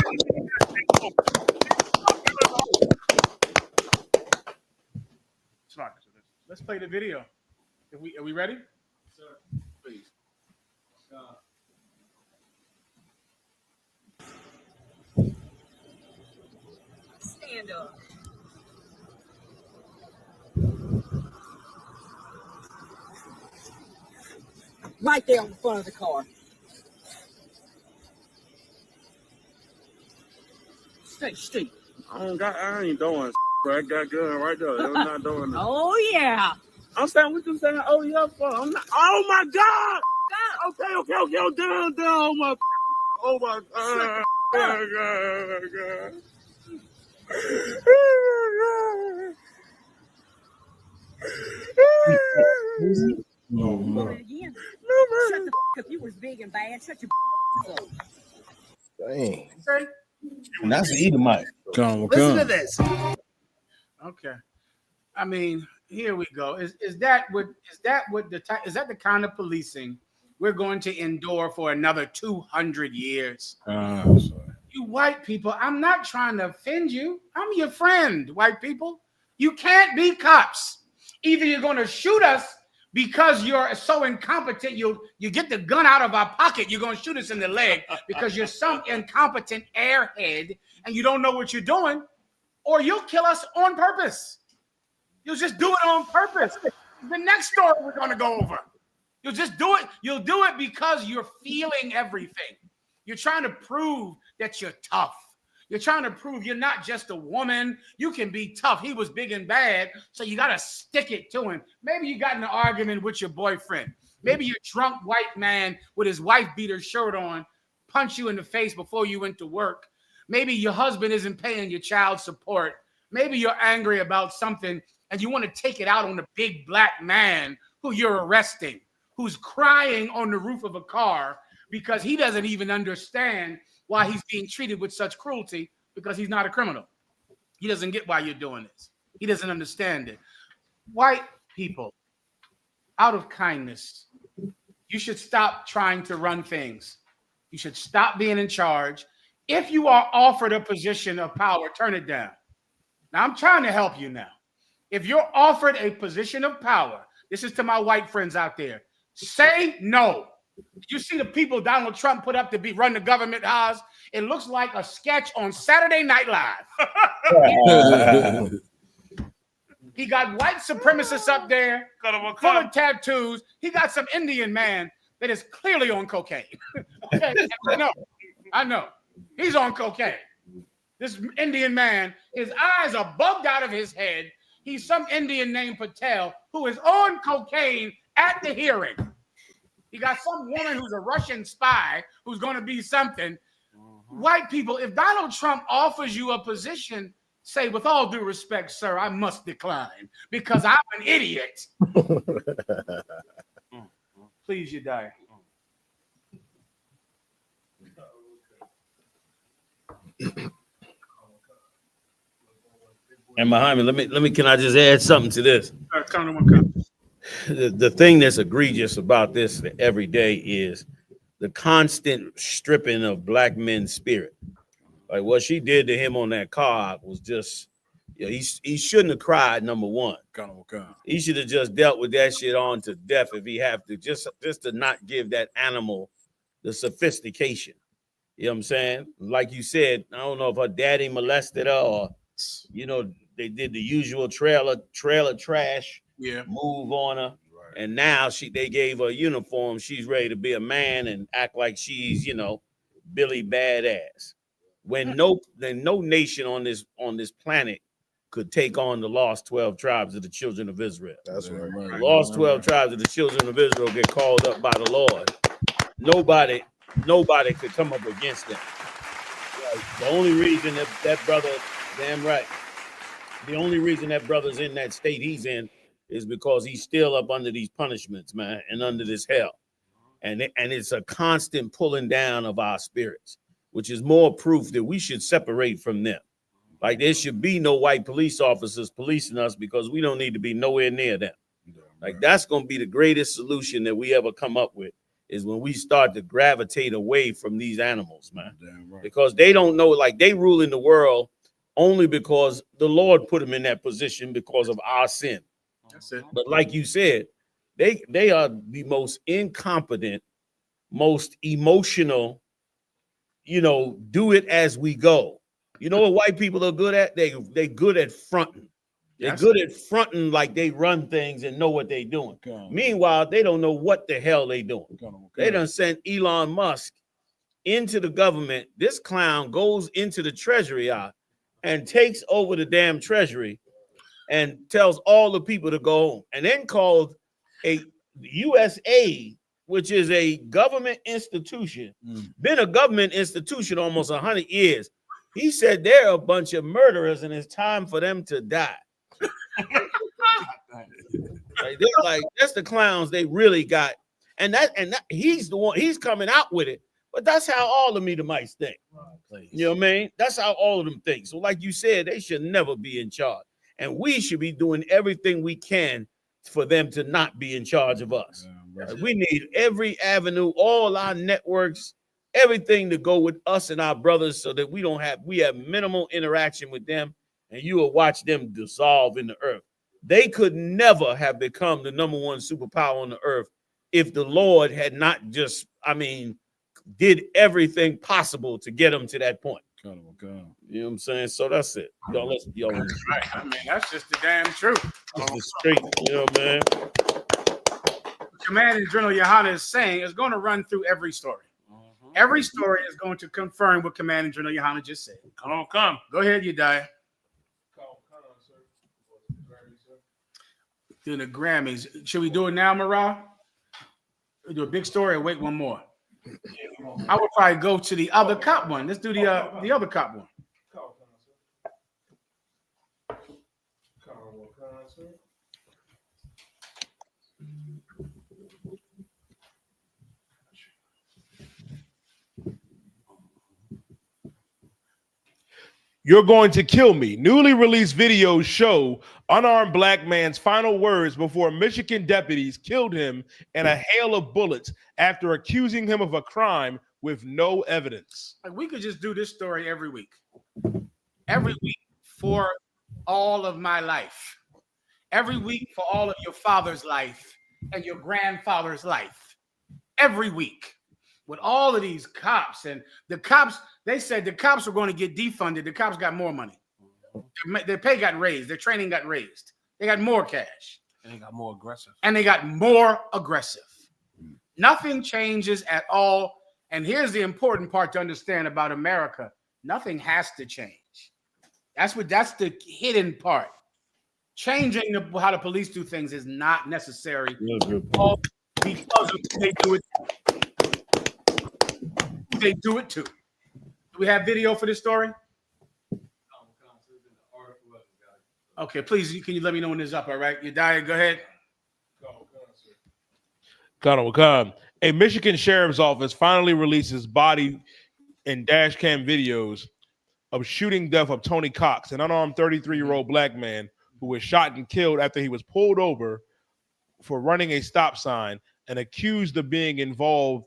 Let's play the video. Are we ready? Sir, please. Stand up. Right there on the front of the car. Stay straight. I ain't doing bro. I got gun right there. I'm not doing this. Oh yeah. I'm saying what you saying, oh yeah, for I'm not, oh my god! Okay, I'm down, oh my god. Again. Shut the up. You was big and bad. Shut your up. Dang. And that's the Edomite. Listen to this. Okay. I mean, here we go. Is that the kind of policing we're going to endure for another 200 years? You white people, I'm not trying to offend you. I'm your friend, white people. You can't be cops. Either you're going to shoot us because you're so incompetent, you get the gun out of our pocket, you're going to shoot us in the leg because you're some incompetent airhead and you don't know what you're doing, or you'll kill us on purpose. You'll just do it on purpose. The next story we're going to go over. You'll just do it. You'll do it because you're feeling everything. You're trying to prove that you're tough. You're trying to prove you're not just a woman. You can be tough. He was big and bad, so you got to stick it to him. Maybe you got in an argument with your boyfriend. Maybe your drunk white man with his wife beater shirt on punched you in the face before you went to work. Maybe your husband isn't paying your child support. Maybe you're angry about something and you want to take it out on the big black man who you're arresting, who's crying on the roof of a car because he doesn't even understand why he's being treated with such cruelty because he's not a criminal. He doesn't get why you're doing this. He doesn't understand it. White people, out of kindness, you should stop trying to run things. You should stop being in charge. If you are offered a position of power, turn it down. Now, I'm trying to help you now. If you're offered a position of power, this is to my white friends out there, say no. You see the people Donald Trump put up to run the government house? It looks like a sketch on Saturday Night Live. He got white supremacists up there, full of tattoos. He got some Indian man that is clearly on cocaine. Okay, I know. He's on cocaine. This Indian man, his eyes are bugged out of his head. He's some Indian named Patel who is on cocaine at the hearing. He got some woman who's a Russian spy who's going to be something. White people, if Donald Trump offers you a position, say, with all due respect, sir, I must decline because I'm an idiot. Please, you die. And Muhammad, let me. Can I just add something to this? The thing that's egregious about this every day is the constant stripping of black men's spirit. Like what she did to him on that car was just, he shouldn't have cried. Number one, he should have just dealt with that shit on to death if he have to, just to not give that animal the sophistication. You know what I'm saying? Like you said, I don't know if her daddy molested her or, they did the usual trailer trash move on her. Right. And now they gave her a uniform. She's ready to be a man and act like she's, Billy Badass. When no nation on this planet could take on the lost 12 tribes of the children of Israel. That's right. The lost 12 tribes of the children of Israel get called up by the Lord. Nobody could come up against them. The only reason that brother, damn right, the only reason that brother's in that state he's in is because he's still up under these punishments, man, and under this hell. And it's a constant pulling down of our spirits, which is more proof that we should separate from them. Like there should be no white police officers policing us because we don't need to be nowhere near them. Like that's going to be the greatest solution that we ever come up with, is when we start to gravitate away from these animals, man. Right. Because they don't know, like they rule in the world only because the Lord put them in that position because of our sin. That's it. But like you said, they are the most incompetent, most emotional, do it as we go. You know what white people are good at? They good at fronting. They're good at fronting like they run things and know what they're doing. Meanwhile, they don't know what the hell they doing. They done sent Elon Musk into the government. This clown goes into the treasury and takes over the damn treasury and tells all the people to go home, and then called a USA, which is a government institution, been a government institution almost 100 years. He said they're a bunch of murderers and it's time for them to die. They're like, that's the clowns they really got. And that he's the one, he's coming out with it. But that's how all the Medomites think. You know what I mean? That's how all of them think. So like you said, they should never be in charge. And we should be doing everything we can for them to not be in charge of us. We need every avenue, all our networks, everything to go with us and our brothers so that we have minimal interaction with them, and you will watch them dissolve in the earth. They could never have become the #1 superpower on the earth if the Lord had not just, did everything possible to get them to that point. You know what I'm saying? So that's it. Y'all listen, y'all. Right. That's just the damn truth. It's the street, man. Commanding General Yahanna is saying is going to run through every story. Every story is going to confirm what Commanding General Yahanna just said. Come. Go ahead, you die. Do the Grammys. Should we do it now, Marah? Do a big story or wait one more? I would probably go to the other cop one. Let's do the other cop one. You're going to kill me. Newly released videos show unarmed black man's final words before Michigan deputies killed him in a hail of bullets after accusing him of a crime with no evidence. Like, we could just do this story every week. Every week for all of my life. Every week for all of your father's life and your grandfather's life. Every week. With all of these cops, and the cops, they said the cops were going to get defunded. The cops got more money. Their pay got raised. Their training got raised. They got more cash. And they got more aggressive. Nothing changes at all. And here's the important part to understand about America. Nothing has to change. That's the hidden part. Changing how the police do things is not necessary. All because they do it. They do it too. Do we have video for this story? Okay, please, can you let me know when it's up, all right? You die, go ahead. A Michigan sheriff's office finally releases body and dash cam videos of shooting death of Tony Cox, an unarmed 33-year-old black man who was shot and killed after he was pulled over for running a stop sign and accused of being involved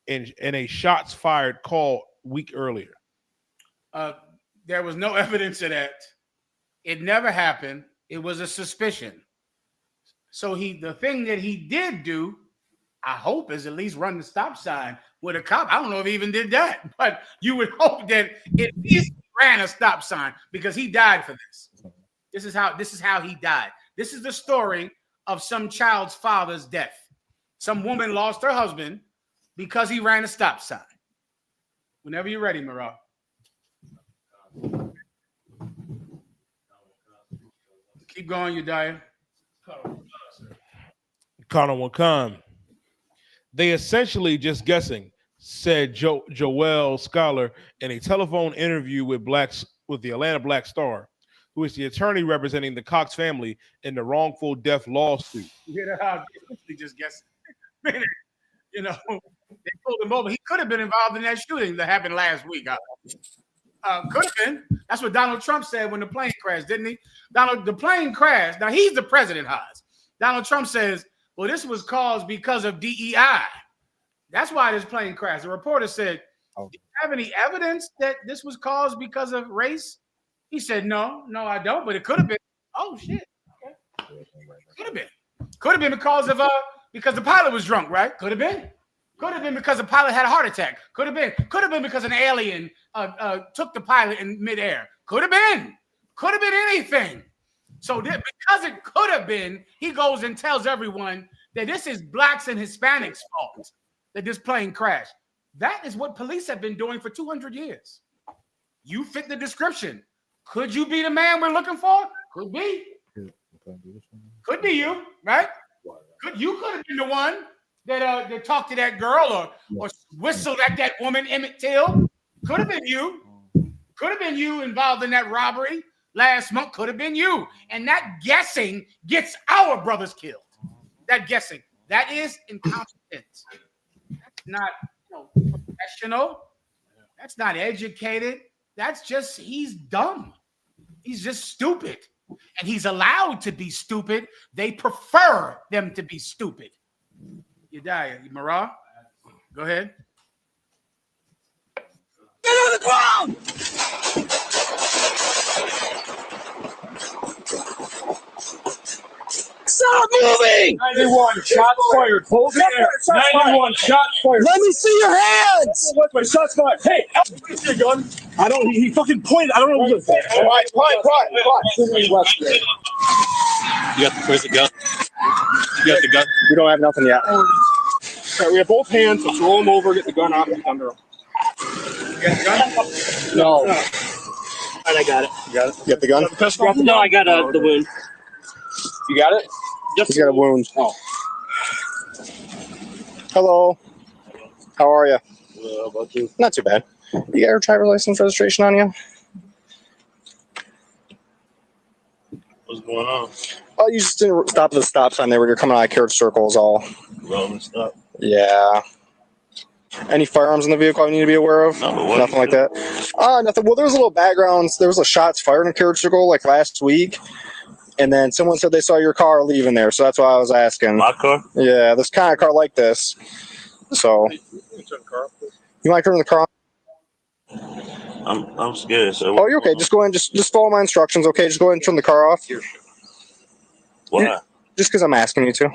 in a shots fired call week earlier. There was no evidence of that. It never happened. It was a suspicion. So the thing that he did do, I hope, is at least run the stop sign with a cop. I don't know if he even did that, but you would hope that at least ran a stop sign because he died for this. This is how he died. This is the story of some child's father's death. Some woman lost her husband because he ran a stop sign. Whenever you're ready, Marah. Keep going, you die. Connor Wakan. They essentially just guessing, said Joel Scholar in a telephone interview with the Atlanta Black Star, who is the attorney representing the Cox family in the wrongful death lawsuit. You know how they just guessing. You know, they pulled him over. He could have been involved in that shooting that happened last week. Could have been. That's what Donald Trump said when the plane crashed, didn't he? The plane crashed. Now, he's the president, Haas. Donald Trump says, well, this was caused because of DEI. That's why this plane crashed. The reporter said, "Do you have any evidence that this was caused because of race?" He said, "No, I don't, but it could have been." Oh shit. Okay. Could have been. Could have been because the pilot was drunk, right? Could have been. Could have been because the pilot had a heart attack. Could have been. Could have been because an alien took the pilot in midair. Could have been. Could have been anything. So because it could have been, he goes and tells everyone that this is blacks and Hispanics' fault that this plane crashed. That is what police have been doing for 200 years. You fit the description. Could you be the man we're looking for? Could be. Could be you, right? You could have been the one that talked to that girl or whistled at that woman, Emmett Till. Could have been you. Could have been you involved in that robbery last month. Could have been you. And that guessing gets our brothers killed. That guessing. That is incompetence. That's not professional. That's not educated. That's just, he's dumb. He's just stupid. And he's allowed to be stupid. They prefer them to be stupid. Yedaya, Marah, go ahead. Get on the ground! Stop moving! 91, shots fired. Hold it there. 91, shots fired. Let me see your hands! What's my shots fired? Hey, where's your gun? I don't, he fucking pointed. I don't know what he was saying. All right, quiet. Where's the gun? You got the gun? We don't have nothing yet. Okay, we have both hands. Let's roll him over, get the gun off, and under him. You got the gun? No. All right, I got it. You got it? You got the gun? Pistol? No, I got the wound. You got it? Just He's got a wound. Oh. Hello. How are you? How about you? Not too bad. You got your driver's license registration on you? What's going on? Oh, you just didn't stop at the stop sign there when you're coming out of Carrot Circle is all. Rolling stuff. Yeah. Any firearms in the vehicle I need to be aware of? No, nothing like that? Nothing. Well, there was a little background. There was a shots fired in Carrot Circle like last week. And then someone said they saw your car leaving there. So that's why I was asking. My car? Yeah, this kind of car like this. So. You might turn the car on? I'm scared. So oh, you're okay. Just go ahead and just follow my instructions, okay? Just go ahead and turn the car off. Why? Just because I'm asking you to.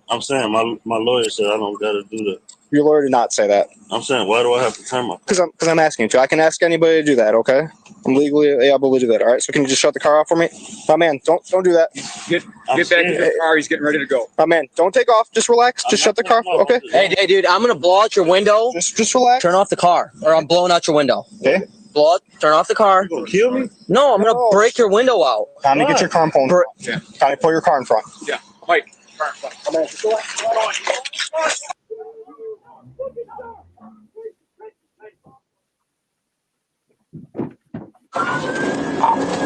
I'm saying my lawyer said I don't got to do that. Your lawyer did not say that. I'm saying, why do I have to turn my? Because I'm asking you to. I can ask anybody to do that, okay? I'm legally able to do that, all right? So can you just shut the car off for me? My man, don't do that. Get back in the car. He's getting ready to go. My man, don't take off. Just relax. Just shut the car off, okay? Hey, dude, I'm going to blow out your window. Just relax. Turn off the car, or I'm blowing out your window. Okay. Blow out, turn off the car. You gonna kill me? No, I'm going to break your window out. Time to get your car in front. Yeah. Time to pull your car in front. Yeah. Mike. Come on. Just relax.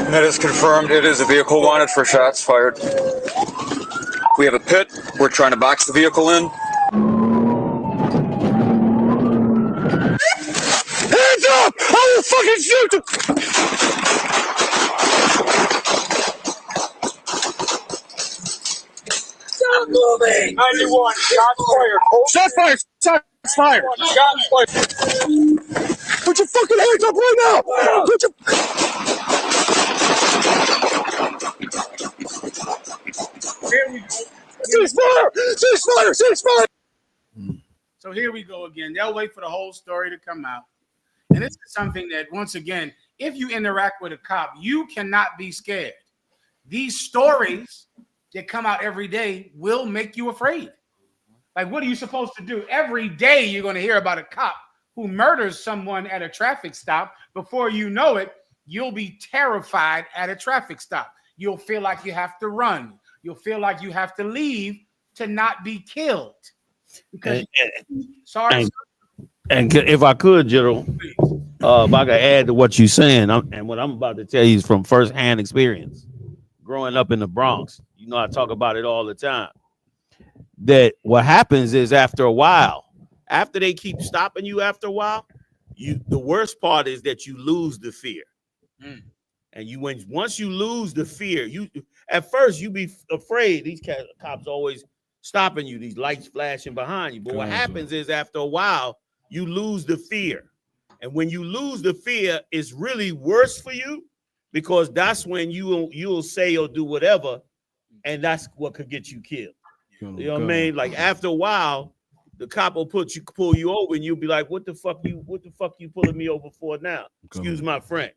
That is confirmed. It is a vehicle wanted for shots fired. We have a pit. We're trying to box the vehicle in. Hands up! I will fucking shoot you! Stop moving! 91, shots fired. Shots fired! Shots fired! Shots fired. Put your fucking hands up right now! Put your... Ceasefire! Ceasefire! Ceasefire! So here we go again. They'll wait for the whole story to come out. And this is something that, once again, if you interact with a cop, you cannot be scared. These stories that come out every day will make you afraid. Like, what are you supposed to do? Every day you're going to hear about a cop who murders someone at a traffic stop. Before you know it, you'll be terrified at a traffic stop. You'll feel like you have to run. You'll feel like you have to leave to not be killed. Because sorry. And if I could, General, if I could add to what you're saying, and what I'm about to tell you is from firsthand experience. Growing up in the Bronx, you know, I talk about it all the time. That what happens is after a while, after they keep stopping you after a while, the worst part is that you lose the fear. And once you lose the fear, at first you be afraid. These cops always stopping you, these lights flashing behind you. But what happens is after a while, you lose the fear. And when you lose the fear, it's really worse for you because that's when you'll say or do whatever, and that's what could get you killed. You know what I mean? Like after a while, the cop will pull you over, and you'll be like, "What the fuck you pulling me over for now?" Excuse my French.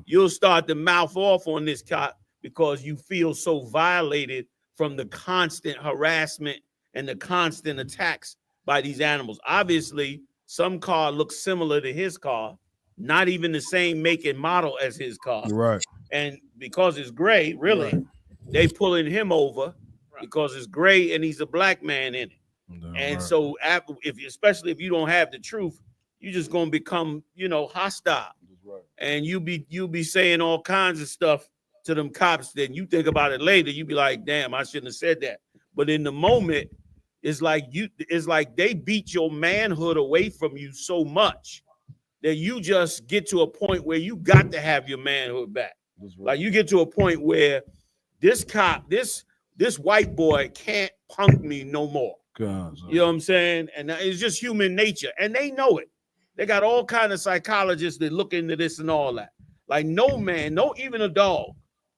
You'll start to mouth off on this cop because you feel so violated from the constant harassment and the constant attacks by these animals. Obviously, some car looks similar to his car, not even the same make and model as his car. Right. And because it's gray, really, they pulling him over because it's gray and he's a black man in it. And so, especially if you don't have the truth, you're just gonna become, hostile. And you'll be saying all kinds of stuff to them cops. Then you think about it later, you be like, "Damn, I shouldn't have said that." But in the moment, it's like they beat your manhood away from you so much that you just get to a point where you got to have your manhood back. Like you get to a point where this cop, this white boy can't punk me no more. You know what I'm saying? And it's just human nature. And they know it. They got all kinds of psychologists that look into this and all that. Like even a dog.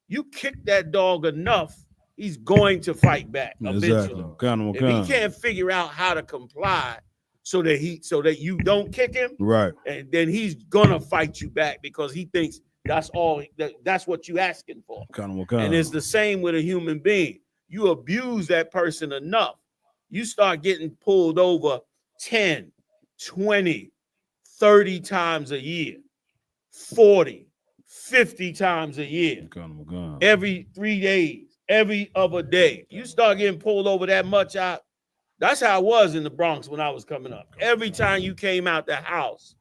You kick that dog enough, he's going to fight back eventually. If he can't figure out how to comply so that you don't kick him, right? And then he's gonna fight you back because he thinks that's what you asking for. And it's the same with a human being. You abuse that person enough, you start getting pulled over 10, 20, 30 times a year, 40, 50 times a year, every 3 days, every other day. You start getting pulled over that much out. That's how it was in the Bronx when I was coming up. Every time you came out the house,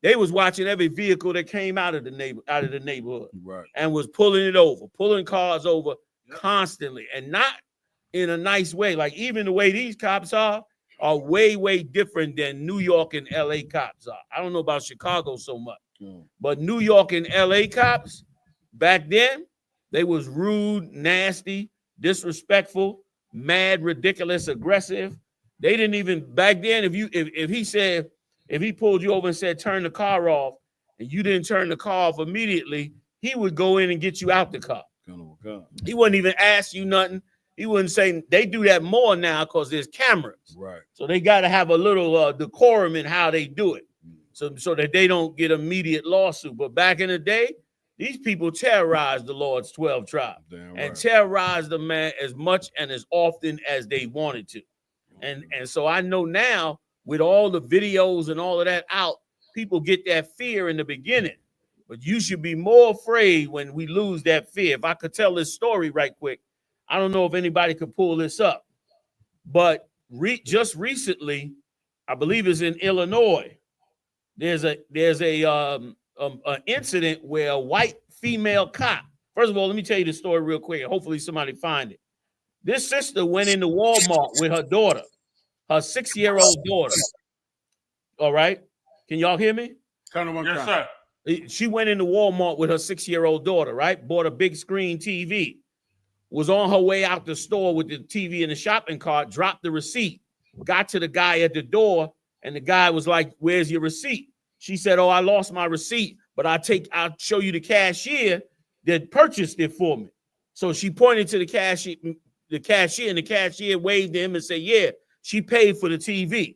they was watching every vehicle that came out of the neighborhood, and was pulling cars over constantly, and not in a nice way. Like even the way these cops are way, way different than New York and LA cops are. I don't know about Chicago so much, but New York and LA cops back then, they was rude, nasty, disrespectful, mad, ridiculous, aggressive. They didn't even back then. If he pulled you over and said turn the car off, and you didn't turn the car off immediately, he would go in and get you out the car. He wouldn't even ask you nothing. He wouldn't say. They do that more now because there's cameras. Right. So they got to have a little decorum in how they do it, so that they don't get immediate lawsuit. But back in the day, these people terrorized the Lord's 12 tribes and terrorized the man as much and as often as they wanted to. And so I know now with all the videos and all of that out, people get that fear in the beginning. But you should be more afraid when we lose that fear. If I could tell this story right quick, I don't know if anybody could pull this up, but just recently, I believe it's in Illinois. There's an incident where a white female cop. First of all, let me tell you the story real quick. Hopefully, somebody find it. This sister went into Walmart with her daughter, her 6-year-old daughter. All right, can y'all hear me? Yes, sir. She went into Walmart with her 6-year-old daughter. Right, bought a big screen TV. Was on her way out the store with the TV in the shopping cart, dropped the receipt, got to the guy at the door, and the guy was like, "Where's your receipt?" She said, "Oh, I lost my receipt, but I'll show you the cashier that purchased it for me." So she pointed to the cashier, and the cashier waved to him and said, "Yeah, she paid for the TV."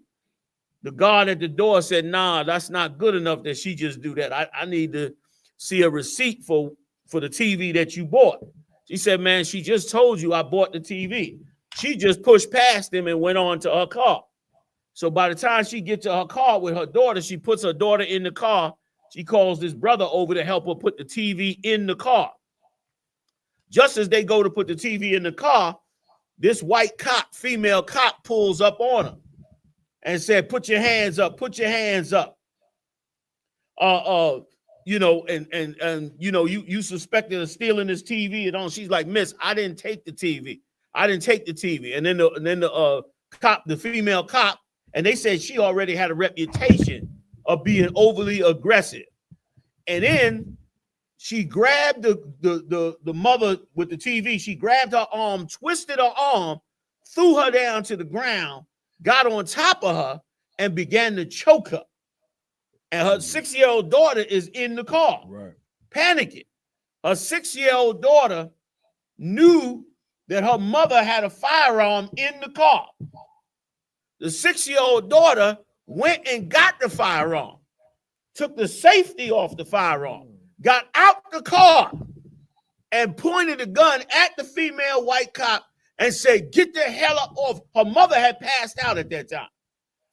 The guard at the door said, "Nah, that's not good enough that she just do that. I need to see a receipt for the TV that you bought." She said, "Man, she just told you I bought the TV." She just pushed past him and went on to her car. So by the time she gets to her car with her daughter, she puts her daughter in the car. She calls this brother over to help her put the TV in the car. Just as they go to put the TV in the car, this white cop, female cop, pulls up on her and said, "Put your hands up, put your hands up." You suspected of stealing this TV and on. She's like, "Miss, I didn't take the TV. I didn't take the TV." And then the cop, the female cop, and they said she already had a reputation of being overly aggressive. And then she grabbed the mother with the TV. She grabbed her arm, twisted her arm threw her down to the ground, got on top of her, and began to choke her. And her 6-year-old daughter is in the car, panicking. Her 6-year-old daughter knew that her mother had a firearm in the car. The 6-year-old daughter went and got the firearm, took the safety off the firearm, got out the car, and pointed a gun at the female white cop and said, "Get the hell up off." Her mother had passed out at that time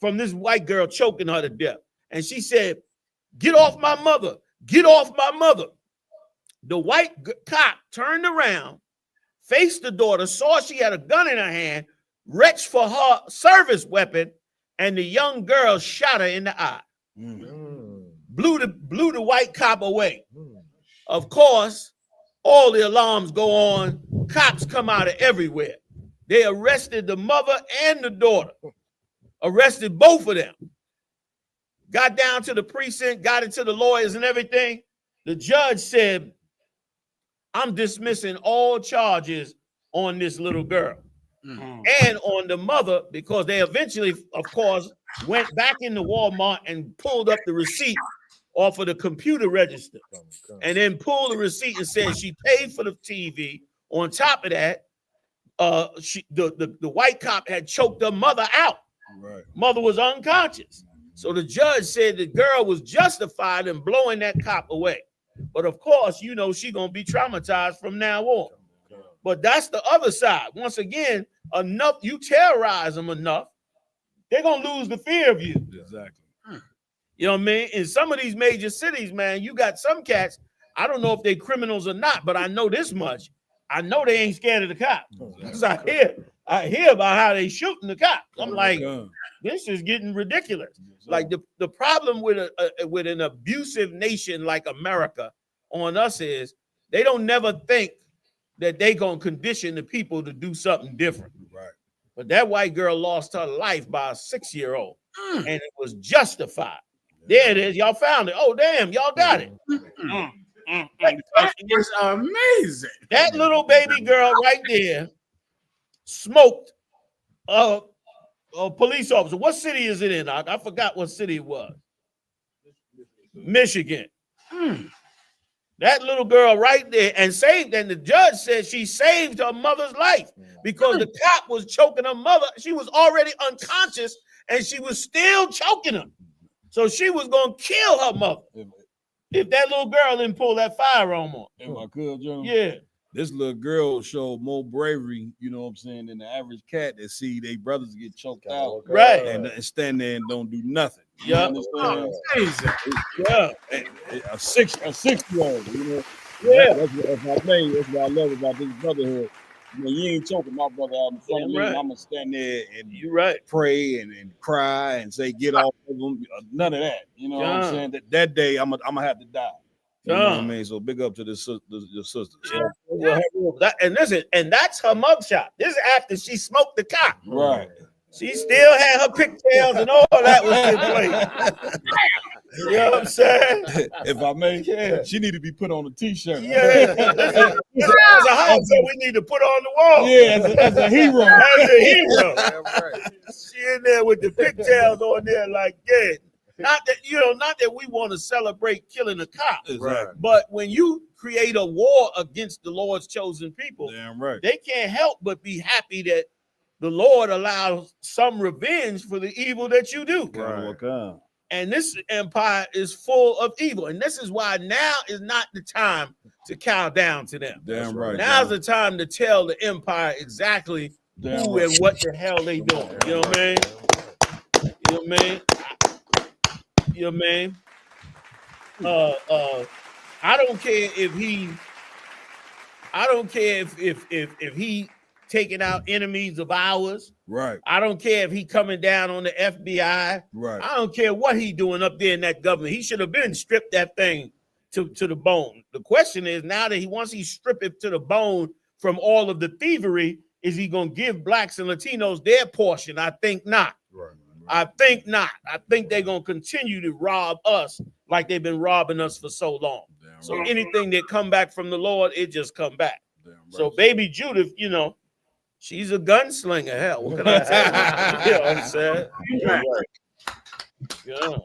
from this white girl choking her to death. And she said, "Get off my mother. Get off my mother." The white cop turned around, faced the daughter, saw she had a gun in her hand, reached for her service weapon, and the young girl shot her in the eye. Blew the white cop away. Of course, all the alarms go on. Cops come out of everywhere. They arrested the mother and the daughter. Arrested both of them. Got down to the precinct, got into the lawyers and everything. The judge said, "I'm dismissing all charges on this little girl and on the mother," because they eventually, of course, went back into Walmart and pulled up the receipt off of the computer register and then pulled the receipt and said she paid for the TV. On top of that, the white cop had choked her mother out. Mother was unconscious. So the judge said the girl was justified in blowing that cop away. But of course, you know, she's going to be traumatized from now on. But that's the other side. Once again, enough, you terrorize them enough, they're going to lose the fear of you. Exactly. You know what I mean? In some of these major cities, man, you got some cats, I don't know if they criminals or not, but I know this much. I know they ain't scared of the cops. Because I hear about how they shooting the cops. I'm like, this is getting ridiculous. Like the problem with an abusive nation like America on us is they don't never think that they gonna condition the people to do something different. Right. But that white girl lost her life by a 6-year-old, and it was justified. There it is. Y'all found it. Oh, damn, y'all got it. It's amazing. That little baby girl right there smoked a police officer. What city is it in? I forgot what city it was. Michigan. That little girl right there and saved, and the judge said she saved her mother's life because the cop was choking her mother. She was already unconscious and she was still choking her. So she was going to kill her mother if that little girl didn't pull that firearm on. If I could, John. Yeah. This little girl showed more bravery, you know what I'm saying, than the average cat that see their brothers get choked out. Right. And stand there and don't do nothing. Yeah. Yeah. A 6-year-old, you know. Yeah. That's what I love about this brotherhood. You know, you ain't choking my brother out in front of me. I'm gonna stand there and pray and cry and say, get off of them. None of that. You know what I'm saying? That day I'm gonna have to die. You know what I mean? So big up to the sisters. And listen, and that's her mugshot. This is after she smoked the cock. Right. She still had her pigtails and all that was in place. You know what I'm saying? If I may, she need to be put on a t-shirt. Yeah. As a house, so we need to put on the wall. Yeah, as a hero. As a hero. She in there with the pigtails on there like, yeah. Not that we want to celebrate killing a cop, but when you create a war against the Lord's chosen people, they can't help but be happy that the Lord allows some revenge for the evil that you do. Right. And this empire is full of evil. And this is why now is not the time to cow down to them. Damn right. Now's the time to tell the empire exactly who and what the hell they doing. You know what I mean? You know what I mean? You know what I mean? I don't care if he taking out enemies of ours. Right. I don't care if he coming down on the FBI. Right. I don't care what he doing up there in that government. He should have been stripped that thing to the bone. The question is now that once he strip it to the bone from all of the thievery, is he gonna give blacks and Latinos their portion? I think not. Right. I think not. I think they're gonna continue to rob us like they've been robbing us for so long. So anything that come back from the Lord, it just come back. So baby Judith, you know, She's a gunslinger. Hell, what can I tell you? You know what I'm saying? Yeah.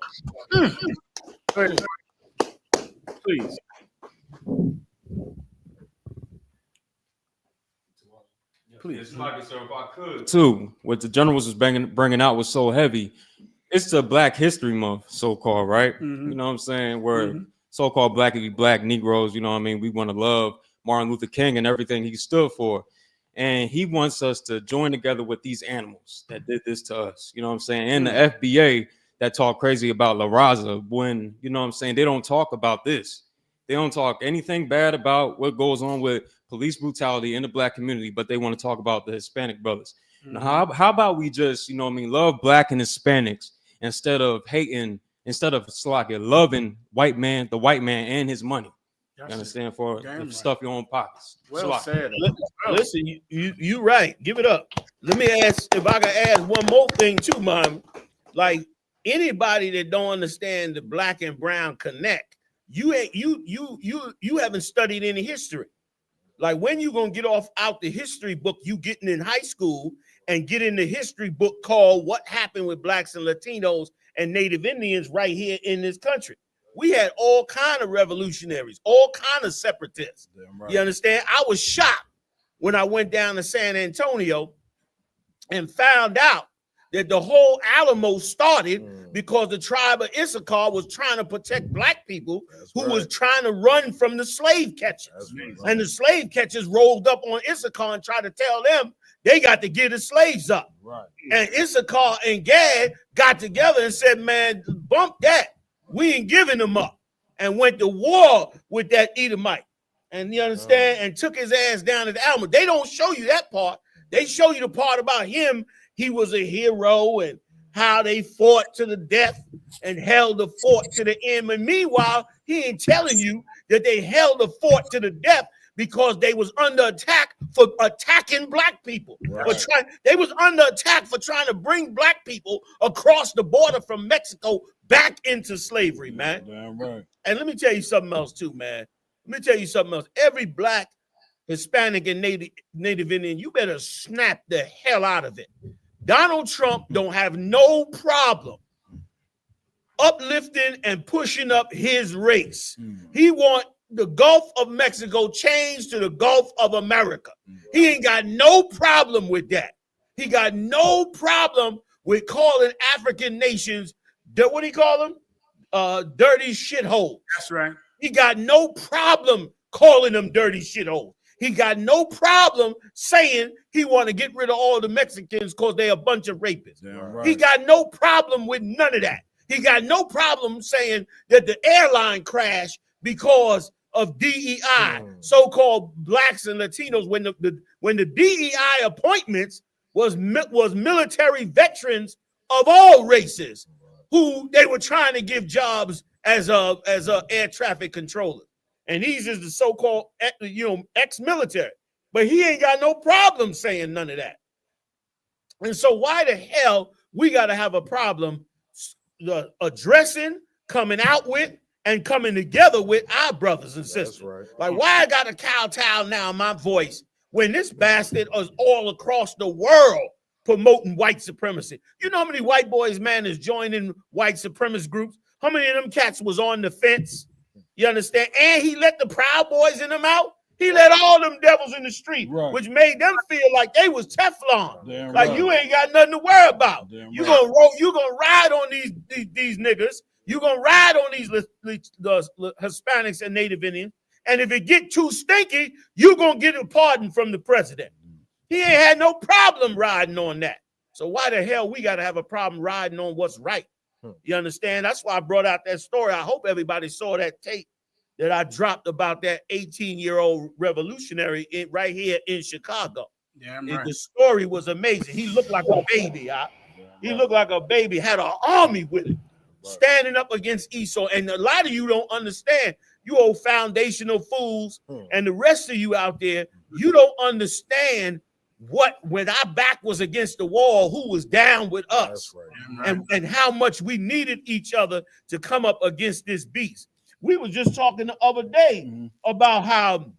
Please. Please. Sir, if I could. Too, what the generals was bringing out was so heavy. It's the Black History Month, so-called, right? Mm-hmm. You know what I'm saying? Where so-called black Negroes, you know what I mean? We want to love Martin Luther King and everything he stood for. And he wants us to join together with these animals that did this to us. You know what I'm saying? And the FBA that talk crazy about La Raza when, you know what I'm saying, they don't talk about this. They don't talk anything bad about what goes on with police brutality in the black community, but they want to talk about the Hispanic brothers. Now, how about we just, you know what I mean, love black and Hispanics instead of hating, instead of loving the white man and his money. You understand? For the stuff your own pockets. Well said. Listen, you right. Give it up. Let me ask if I can add one more thing too, Mom. Like anybody that don't understand the black and brown connect, you haven't studied any history. Like when you gonna get out the history book you getting in high school and get in the history book called What Happened with Blacks and Latinos and Native Indians right here in this country? We had all kind of revolutionaries, all kind of separatists. Right. You understand? I was shocked when I went down to San Antonio and found out that the whole Alamo started because the tribe of I.S.R.A.E.L.I.T.E was trying to protect black people who was trying to run from the slave catchers. And the slave catchers rolled up on I.S.R.A.E.L.T.E and tried to tell them they got to get the slaves up. Right. And I.S.R.A.E.L.T.E and Gad got together and said, man, bump that. We ain't giving them up. And went to war with that Edomite. And you understand? And took his ass down at the Alamo. They don't show you that part. They show you the part about him. He was a hero and how they fought to the death and held the fort to the end. And meanwhile, he ain't telling you that they held the fort to the death because they was under attack for attacking black people. Right. They was under attack for trying to bring black people across the border from Mexico back into slavery, man. Damn right. And let me tell you something else too, man. Let me tell you something else. Every black, Hispanic, and Native Indian, you better snap the hell out of it. Donald Trump don't have no problem uplifting and pushing up his race. He want the Gulf of Mexico changed to the Gulf of America. He ain't got no problem with that. He got no problem with calling African nations, what do you call them? Dirty shitholes. That's right. He got no problem calling them dirty shitholes. He got no problem saying he want to get rid of all the Mexicans because they're a bunch of rapists. Right. He got no problem with none of that. He got no problem saying that the airline crashed because of DEI, so-called blacks and Latinos, when the DEI appointments was military veterans of all races who they were trying to give jobs as air traffic controllers. And he's just the so-called, ex-military. But he ain't got no problem saying none of that. And so why the hell we got to have a problem addressing, coming out with, and coming together with our brothers and sisters? Right. Like, why I got to kowtow now my voice when this bastard is all across the world promoting white supremacy? You know how many white boys, man, is joining white supremacist groups? How many of them cats was on the fence? You understand? And he let the Proud Boys in them out. He let all them devils in the street, which made them feel like they was Teflon. Like you ain't got nothing to worry about. You gonna ride on these niggas. You gonna ride on these Hispanics and Native Indians. And if it get too stinky, you gonna get a pardon from the president. He ain't had no problem riding on that. So why the hell we gotta have a problem riding on what's right? You understand? That's why I brought out that story. I hope everybody saw that tape that I dropped about that 18-year-old revolutionary right here in Chicago. Yeah, right. The story was amazing. He looked like a baby. He looked like a baby, had an army with him, standing up against Esau. And a lot of you don't understand. You old foundational fools and the rest of you out there, you don't understand when our back was against the wall, who was down with us, and how much we needed each other to come up against this beast. We were just talking the other day about how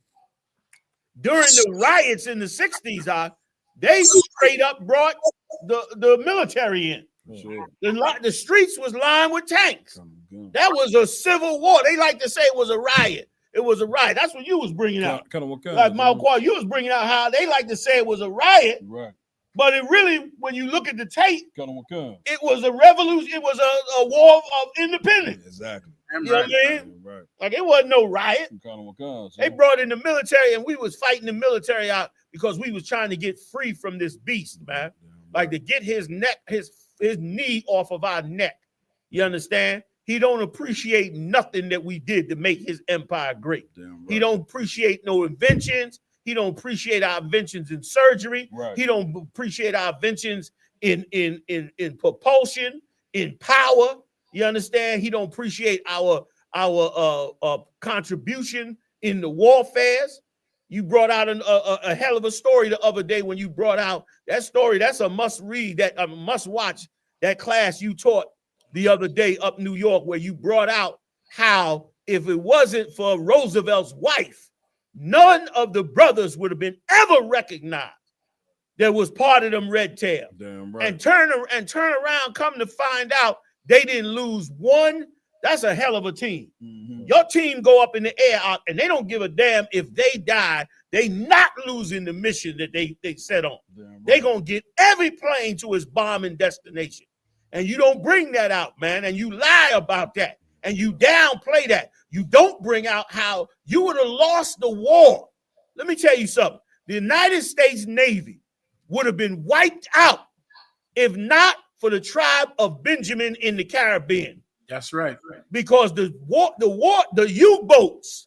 during the riots in the 60s, They straight up brought the military in. Sure. The streets was lined with tanks. That was a civil war. They like to say it was a riot. It was a riot. That's what you was bringing out. Like Malquad, you was bringing out how they like to say it was a riot. Right. But it really, when you look at the tape, it was a revolution. It was a war of independence. Exactly. You know what I mean? Right. Like it wasn't no riot. They brought in the military, and we was fighting the military out because we was trying to get free from this beast, man. Like to get his neck, his knee off of our neck. You understand? He don't appreciate nothing that we did to make his empire great. Right. He don't appreciate no inventions. He don't appreciate our inventions in surgery. Right. He don't appreciate our inventions in propulsion, in power. You understand? He don't appreciate our contribution in the warfares. You brought out a hell of a story the other day when you brought out that story. That's a must read, that a must watch, that class you taught the other day up New York, where you brought out how if it wasn't for Roosevelt's wife, none of the brothers would have been ever recognized that was part of them red tail. Damn right. And turn around, come to find out they didn't lose one. That's a hell of a team. Mm-hmm. Your team go up in the air out, and they don't give a damn if they die. They not losing the mission that they set on. Right. They gonna get every plane to its bombing destination. And you don't bring that out, man. And you lie about that. And you downplay that. You don't bring out how you would have lost the war. Let me tell you something. The United States Navy would have been wiped out if not for the tribe of Benjamin in the Caribbean. That's right. Because the U-boats,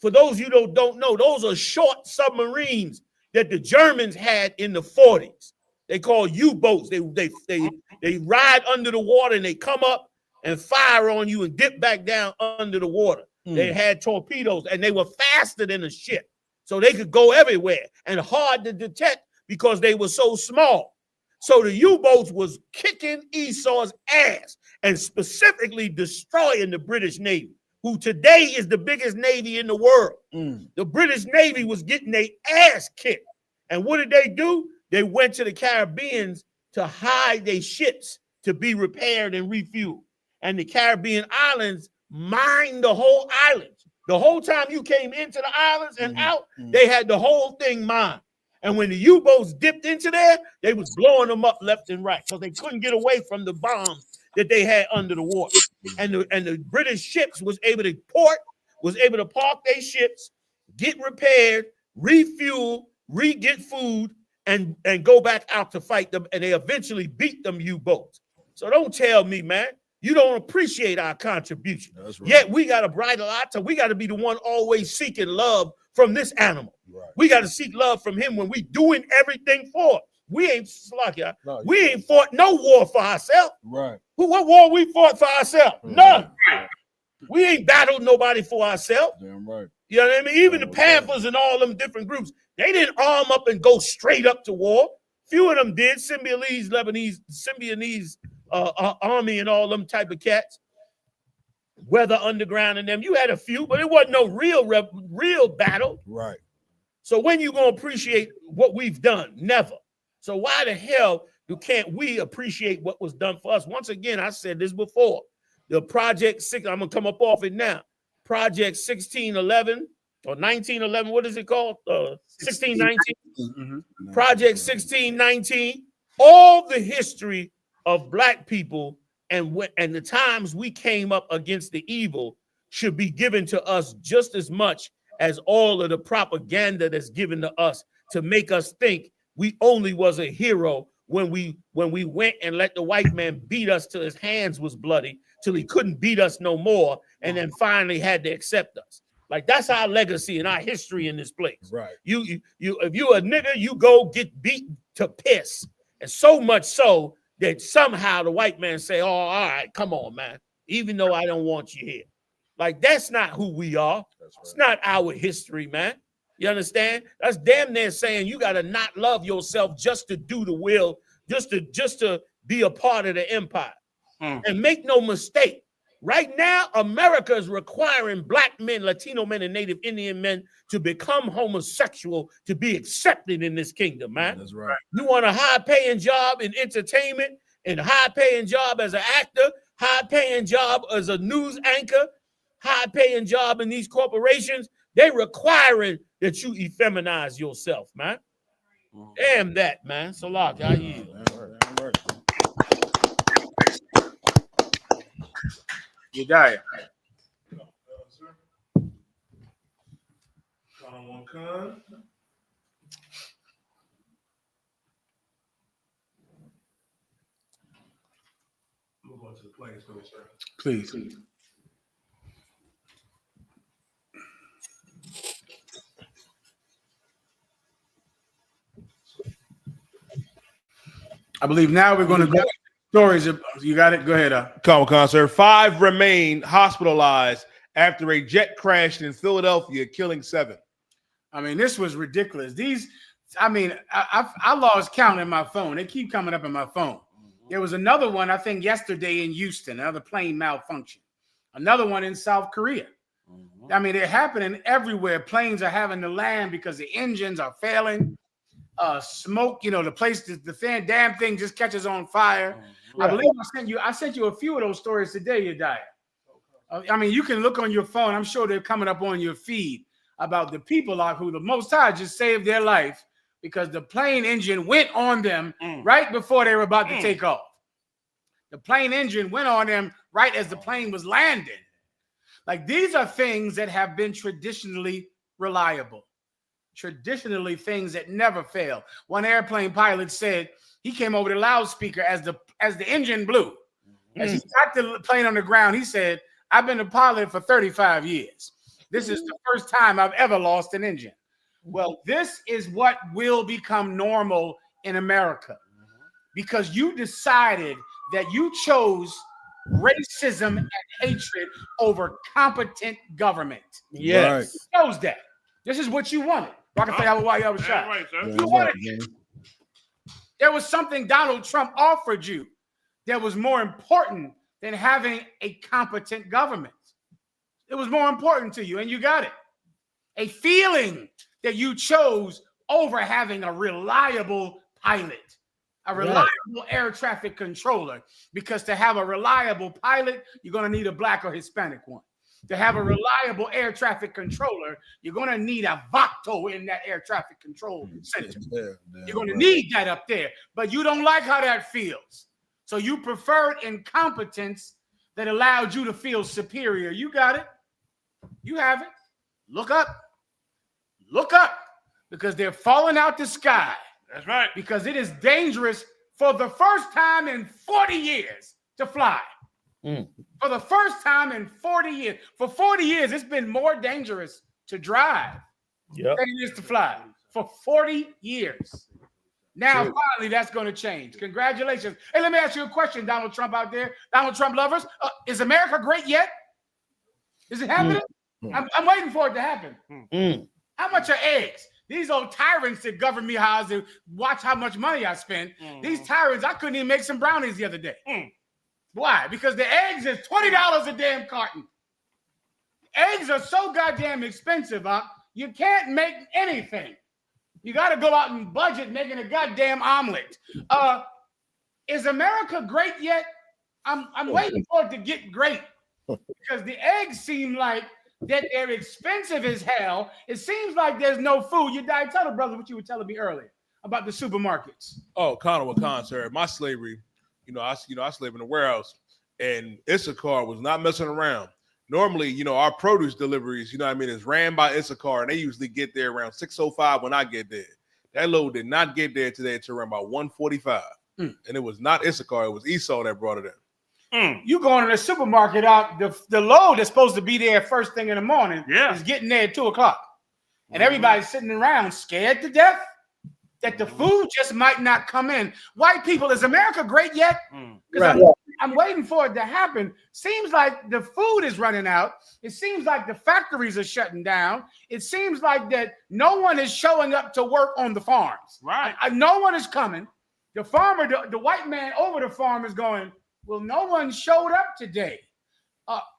for those you don't know, those are short submarines that the Germans had in the 40s. They call U-boats. They ride under the water and they come up and fire on you and dip back down under the water. They had torpedoes and they were faster than a ship. So they could go everywhere and hard to detect because they were so small. So the U-boats was kicking Esau's ass and specifically destroying the British Navy, who today is the biggest Navy in the world. The British Navy was getting their ass kicked. And what did they do? They went to the Caribbean to hide their ships to be repaired and refueled. And the Caribbean islands mined the whole island. The whole time you came into the islands and out, they had the whole thing mined. And when the U-boats dipped into there, they was blowing them up left and right because they couldn't get away from the bombs that they had under the water. And the British ships was able to park their ships, get repaired, refuel, re-get food, and go back out to fight them, and they eventually beat them U-boats. So don't tell me, man, you don't appreciate our contribution. That's right. Yet we got to bridle our tongue. We got to be the one always seeking love from this animal. Right. We got to seek love from him when we doing everything for it. We ain't we ain't fought no war for ourselves. Right. What war we fought for ourselves? None. We ain't battled nobody for ourselves. Damn right. You know what I mean? Even the Panthers and all them different groups, they didn't arm up and go straight up to war. Few of them did. Symbionese army and all them type of cats. Weather Underground and them. You had a few, but it wasn't no real battle. Right. So when you gonna appreciate what we've done? Never. So why the hell can't we appreciate what was done for us? Once again, I said this before. The Project 6, I'm gonna come up off it now. Project 1611 or 1911, what is it called? 1619. Project 1619. All the history of Black people and the times we came up against the evil should be given to us just as much as all of the propaganda that's given to us to make us think we only was a hero when we went and let the white man beat us till his hands was bloody, till he couldn't beat us no more, and then finally had to accept us. Like that's our legacy and our history in this place. Right. You if you a nigga, you go get beat to piss. And so much so that somehow the white man say, oh, all right, come on, man. Even though I don't want you here. Like that's not who we are. Right. It's not our history, man. You understand? That's damn near saying you got to not love yourself just to do the will, just to be a part of the empire. And make no mistake, Right now, America is requiring black men, Latino men, and Native Indian men to become homosexual to be accepted in this kingdom, man. That's right. You want a high-paying job in entertainment and a high-paying job as an actor, high-paying job as a news anchor, high-paying job in these corporations, they requiring that you effeminize yourself, man. Damn that, man. Salak, I yield. You die. Move on to the planes, sir. Please. I believe now we're going to go stories. You got it? Go ahead. Comic-Con, sir. 5 remain hospitalized after a jet crashed in Philadelphia, killing 7. I mean, this was ridiculous. I lost count in my phone. They keep coming up in my phone. There was another one, I think, yesterday in Houston, another plane malfunction. Another one in South Korea. I mean, they're happening everywhere. Planes are having to land because the engines are failing. Smoke, the damn thing just catches on fire. Right. I believe I sent you a few of those stories today, Yediah. I mean, you can look on your phone. I'm sure they're coming up on your feed about the people who the Most High just saved their life because the plane engine went on them right before they were about to take off. The plane engine went on them right as the plane was landing. Like, these are things that have been traditionally reliable. Traditionally, things that never fail. One airplane pilot said he came over the loudspeaker as the engine blew. As he got the plane on the ground, he said, "I've been a pilot for 35 years. This is the first time I've ever lost an engine." Well, this is what will become normal in America because you decided that you chose racism and hatred over competent government. Yes. You chose that. This is what you wanted. YAHUSHA. You wanted it. There was something Donald Trump offered you that was more important than having a competent government. It was more important to you, and you got it. A feeling that you chose over having a reliable pilot, a reliable air traffic controller, because to have a reliable pilot, you're going to need a black or Hispanic one. To have a reliable air traffic controller, you're going to need a VACTO in that air traffic control center. You're going to need that up there, but you don't like how that feels. So you preferred incompetence that allowed you to feel superior. You got it. You have it. Look up. Look up, because they're falling out the sky. That's right. Because it is dangerous for the first time in 40 years to fly. For the first time in 40 years. For 40 years, it's been more dangerous to drive than it is to fly. For 40 years. Now, finally, that's going to change. Congratulations. Hey, let me ask you a question, Donald Trump out there. Donald Trump lovers. Is America great yet? Is it happening? I'm waiting for it to happen. How much are eggs? These old tyrants that govern me how to watch how much money I spend. These tyrants, I couldn't even make some brownies the other day. Why? Because the eggs is $20 a damn carton. Eggs are so goddamn expensive, you can't make anything. You got to go out and budget making a goddamn omelet. Is America great yet? I'm waiting for it to get great because the eggs seem like that they're expensive as hell. It seems like there's no food. Tell the brother what you were telling me earlier about the supermarkets. Oh, Con, sir. My slavery, I slaved in a warehouse, and Issachar was not messing around. Normally, our produce deliveries, is ran by Issachar, and they usually get there around 6:05 when I get there. That load did not get there today until around about 1:45, and it was not Issachar; it was Esau that brought it in. You going to the supermarket out, the load that's supposed to be there first thing in the morning is getting there at 2 o'clock. And everybody's sitting around scared to death that the food just might not come in. White people, is America great yet? Because I'm waiting for it to happen. Seems like the food is running out. It seems like the factories are shutting down. It seems like that no one is showing up to work on the farms. No one is coming. The farmer, the white man over the farm is going, well, no one showed up today.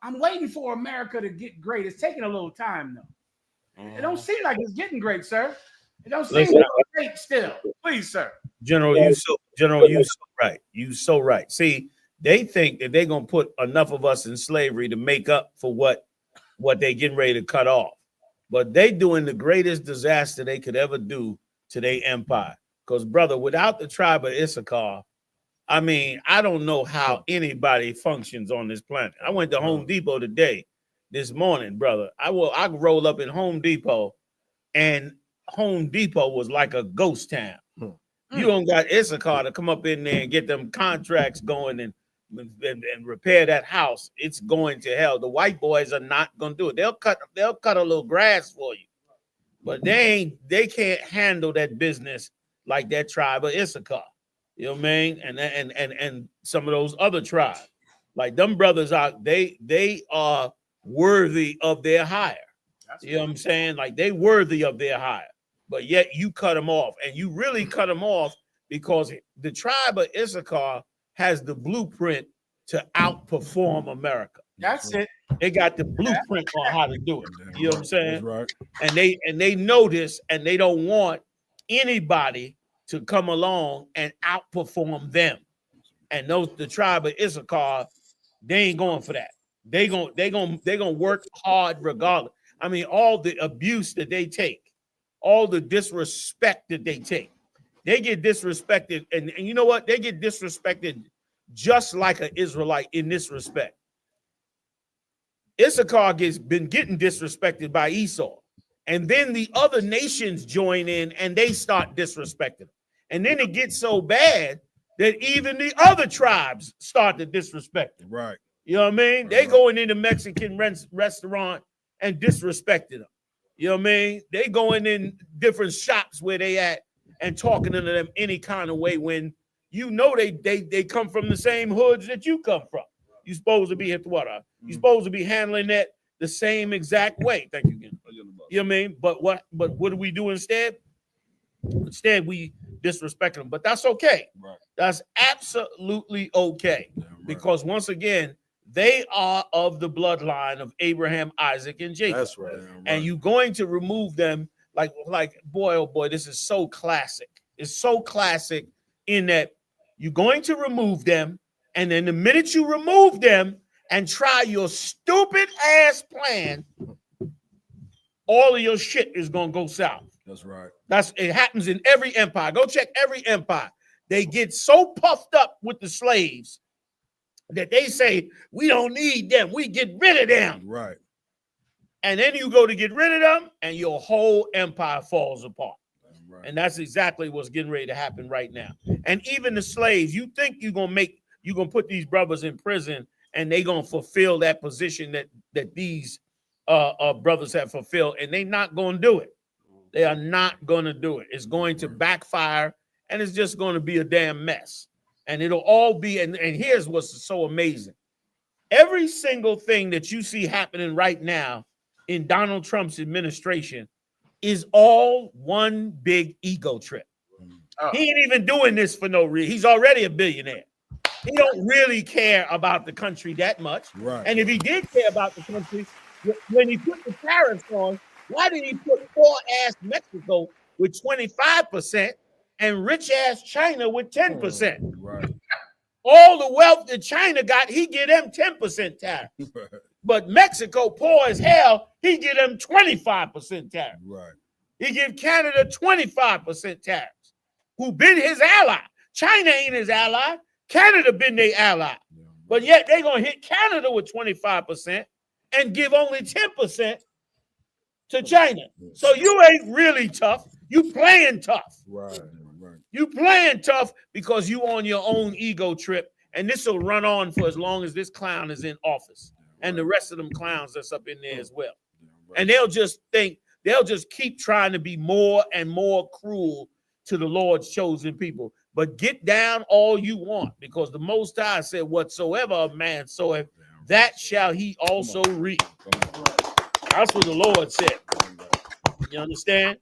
I'm waiting for America to get great. It's taking a little time, though. It don't seem like it's getting great, sir. It don't seem great still. Please, sir. General, you so right. You so right. See, they think that they're gonna put enough of us in slavery to make up for what they getting ready to cut off. But they doing the greatest disaster they could ever do to their empire. Because, brother, without the tribe of Issachar, I mean, I don't know how anybody functions on this planet. I went to Home Depot this morning, brother. I roll up in Home Depot, and Home Depot was like a ghost town. You don't got Issachar to come up in there and get them contracts going and repair that house. It's going to hell. The white boys are not going to do it. They'll cut a little grass for you, but they can't handle that business like that tribe of Issachar. You know what I mean? And some of those other tribes, like them brothers they are worthy of their hire. You know what I'm saying? Like they worthy of their hire, but yet you cut them off, and you really cut them off because the tribe of Issachar has the blueprint to outperform America. That's it. They got the blueprint on how to do it. You know what I'm saying? That's right. And they know this, and they don't want anybody to come along and outperform them. And the tribe of Issachar, they ain't going for that. They gonna work hard regardless. I mean, all the abuse that they take, all the disrespect that they take, they get disrespected. And you know what? They get disrespected just like an Israelite in this respect. Issachar been getting disrespected by Esau. And then the other nations join in and they start disrespecting. And then it gets so bad that even the other tribes start to disrespect them. Right. You know what I mean? They going into Mexican restaurant and disrespecting them. You know what I mean? They going in different shops where they at and talking to them any kind of way when you know they come from the same hoods that you come from. You supposed to be at what? You supposed to be handling that the same exact way. Thank you again. You know what I mean? But what do we do instead? Instead, we disrespect them. But that's okay. Right. That's absolutely okay. Because once again, they are of the bloodline of Abraham, Isaac, and Jacob. That's right. And you're going to remove them like boy, oh boy, this is so classic. It's so classic in that you're going to remove them, and then the minute you remove them and try your stupid ass plan, all of your shit is gonna go south. That's right. It happens in every empire. Go check every empire. They get so puffed up with the slaves that they say, we don't need them. We get rid of them. Right. And then you go to get rid of them, and your whole empire falls apart. Right. And that's exactly what's getting ready to happen right now. And even the slaves, you think you're gonna put these brothers in prison, and they're gonna fulfill that position that these brothers have fulfilled, and they're not gonna do it. They are not gonna do it. It's going to backfire, and it's just gonna be a damn mess. And it'll all be, and here's what's so amazing. Every single thing that you see happening right now in Donald Trump's administration is all one big ego trip. He ain't even doing this for no reason. He's already a billionaire. He don't really care about the country that much. Right. And if he did care about the country, when he put the tariffs on, why did he put poor-ass Mexico with 25% and rich-ass China with 10%? Right. All the wealth that China got, he give them 10% tariff. But Mexico, poor as hell, he give them 25% tariff. Right. He give Canada 25% tariffs, who been his ally. China ain't his ally. Canada been their ally. But yet they gonna hit Canada with 25% and give only 10% to China. So you ain't really tough. You playing tough. Right. You playing tough because you on your own ego trip, and this will run on for as long as this clown is in office, and the rest of them clowns that's up in there as well. And they'll just keep trying to be more and more cruel to the Lord's chosen people. But get down all you want, because the Most High said, whatsoever a man soweth, that shall he also reap. That's what the Lord said. You understand?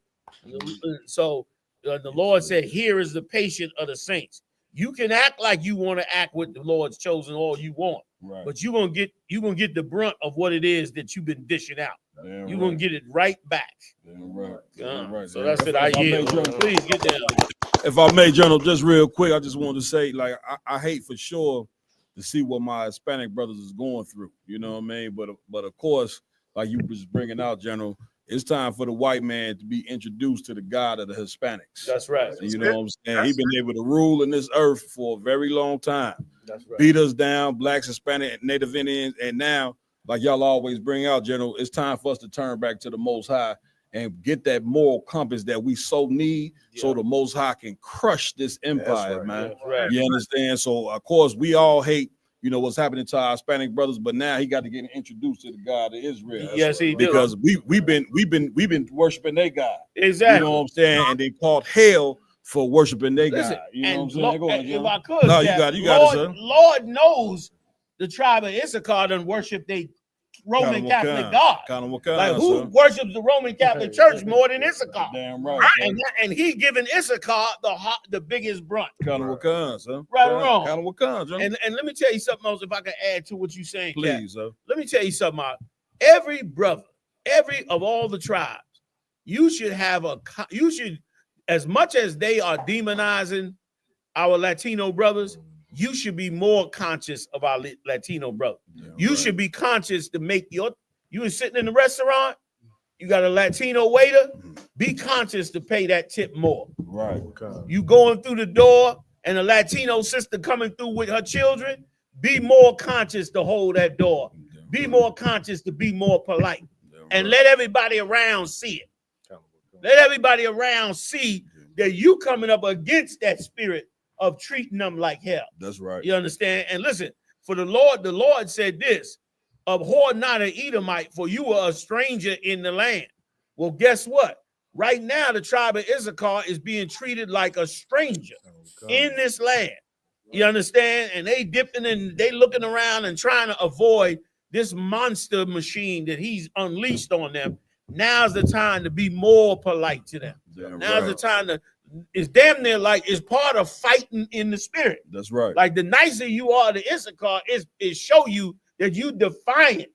So the Lord said, here is the patience of the saints. You can act like you want to act with the Lord's chosen all you want, Right. but you're gonna get the brunt of what it is that you've been dishing out. Damn You're right. gonna get it right back. Damn right. Damn right. So that's it. I yield. Please get down. If I may, Journal, just real quick, I just wanted to say, like, I hate for sure to see what my Hispanic brothers is going through. You know what I mean? But of course, like you was bringing out, General, it's time for the white man to be introduced to the God of the Hispanics. That's right. You know what I'm saying? He's been able to rule in this earth for a very long time. That's right. Beat us down, blacks, Hispanic, Native Indians, and now, like y'all always bring out, General, it's time for us to turn back to the Most High and get that moral compass that we so need, so the Most High can crush this empire, man. Right. You understand? So of course we all hate, you know, what's happening to our Hispanic brothers, but now he got to get introduced to the God of Israel. Yes, he because we've been worshiping their God. Exactly. You know what I'm saying? And they called hell for worshiping their Listen, God. You know what I'm saying? and Go on, if General. I could, No, you Jack, got it, sir. Lord knows the tribe of Issachar done worship they Roman Catholic God. Like who worships the Roman Catholic Church more than Issachar? Damn right. And he giving Issachar the biggest brunt. Kind of what comes, huh? Right or wrong? Kind of what comes, huh? And let me tell you something else, if I can add to what you're saying, Please, Cat. sir. Let me tell you something. Every brother, every of all the tribes, you should have as much as they are demonizing our Latino brothers, you should be more conscious of our Latino brother. You should be conscious to make you are sitting in the restaurant, you got a Latino waiter, be conscious to pay that tip more. Right. You going through the door and a Latino sister coming through with her children, be more conscious to hold that door. Be more conscious to be more polite. And let everybody around see it. Let everybody around see that you coming up against that spirit of treating them like hell. That's right. You understand? And listen, for the Lord said this, abhor not an Edomite, for you are a stranger in the land. Well, guess what? Right now, the tribe of Issachar is being treated like a stranger in this land. You understand? And they dipping in, they looking around and trying to avoid this monster machine that he's unleashed on them. Now's the time to be more polite to them. Now's the time to, it's damn near like it's part of fighting in the spirit. That's right. Like the nicer you are to Issachar is show you that you defiant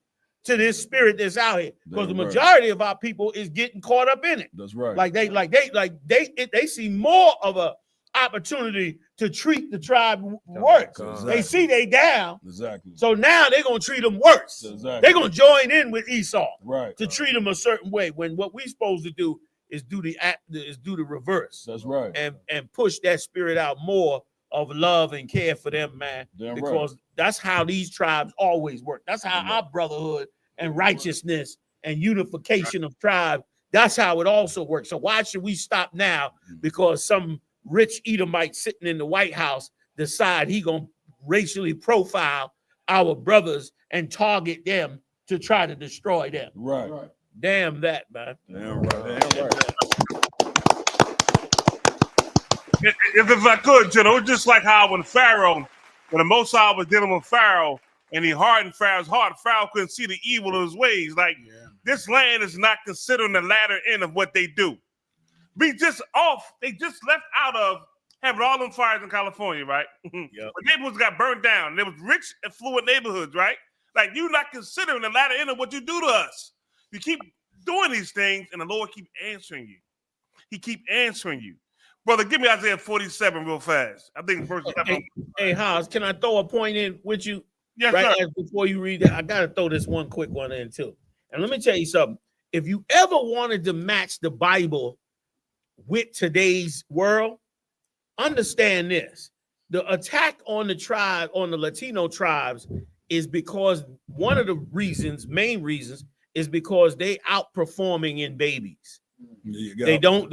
to this spirit that's out here. Because the majority of our people is getting caught up in it. That's right. They see more of a opportunity to treat the tribe worse. Exactly. They see they down. Exactly. So now they're gonna treat them worse. Exactly. They're gonna join in with Esau to treat them a certain way. When what we're supposed to do is do the reverse. That's right. And push that spirit out more of love and care for them, man. Because that's how these tribes always work. That's how our brotherhood and righteousness and unification of tribes, that's how it also works. So why should we stop now because some rich Edomite sitting in the White House decide he gonna racially profile our brothers and target them to try to destroy them? Right. Damn that, man. Damn right. Damn right. If I could, General, it's just like how when the Most High was dealing with Pharaoh and he hardened Pharaoh's heart, Pharaoh couldn't see the evil of his ways. Like this land is not considering the latter end of what they do. They just left out of having all them fires in California, right? The neighborhoods got burned down. There was rich, affluent neighborhoods, right? Like you're not considering the latter end of what you do to us. You keep doing these things, and the Lord keep answering you. He keep answering you. Brother, give me Isaiah 47 real fast. I think verse. Hey, Haas, can I throw a point in with you? Yes, right sir. Before you read that, I gotta throw this one quick one in too. And let me tell you something. If you ever wanted to match the Bible with today's world, understand this. The attack on the tribe, on the Latino tribes, is because one of the main reasons, is because they outperforming in babies. They don't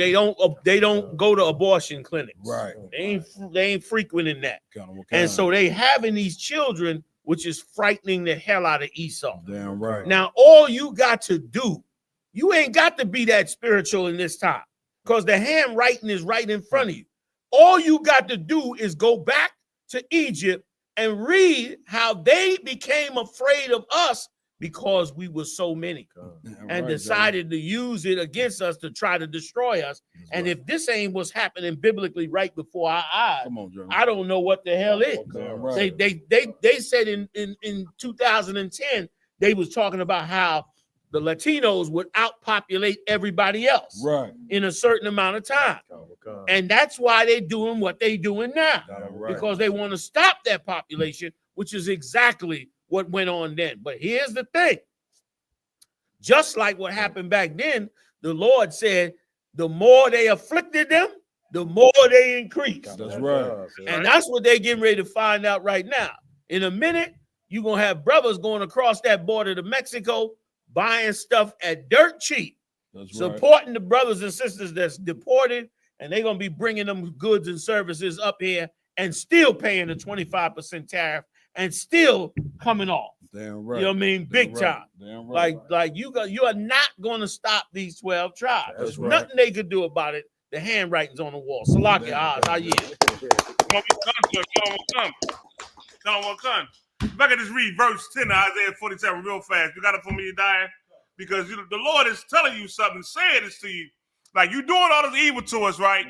go to abortion clinics. Right. They ain't frequenting that. And so they having these children, which is frightening the hell out of Esau. Damn right. Now, all you got to do, you ain't got to be that spiritual in this time, because the handwriting is right in front of you. All you got to do is go back to Egypt and read how they became afraid of us because we were so many and decided to use it against us to try to destroy us. And if this ain't what's happening biblically right before our eyes, I don't know what the hell is. They said in 2010, they was talking about how the Latinos would outpopulate everybody else in a certain amount of time. And that's why they're doing what they're doing now, because they want to stop that population, which is exactly what went on then. But here's the thing. Just like what happened back then, the Lord said, the more they afflicted them, the more they increased. That's right. And that's what they're getting ready to find out right now. In a minute, you're going to have brothers going across that border to Mexico, buying stuff at dirt cheap, supporting the brothers and sisters that's deported, and they're going to be bringing them goods and services up here and still paying the 25% tariff and still coming off. Damn right. You know what I mean? Big time. Damn right. Like you are not going to stop these 12 tribes. There's nothing they could do about it. The handwriting's on the wall. Salaki, how you? Come. If I could just read verse 10 of Isaiah 47 real fast. You got it for me, Diane? Because the Lord is telling you something, saying this to you. Like, you doing all this evil to us, right?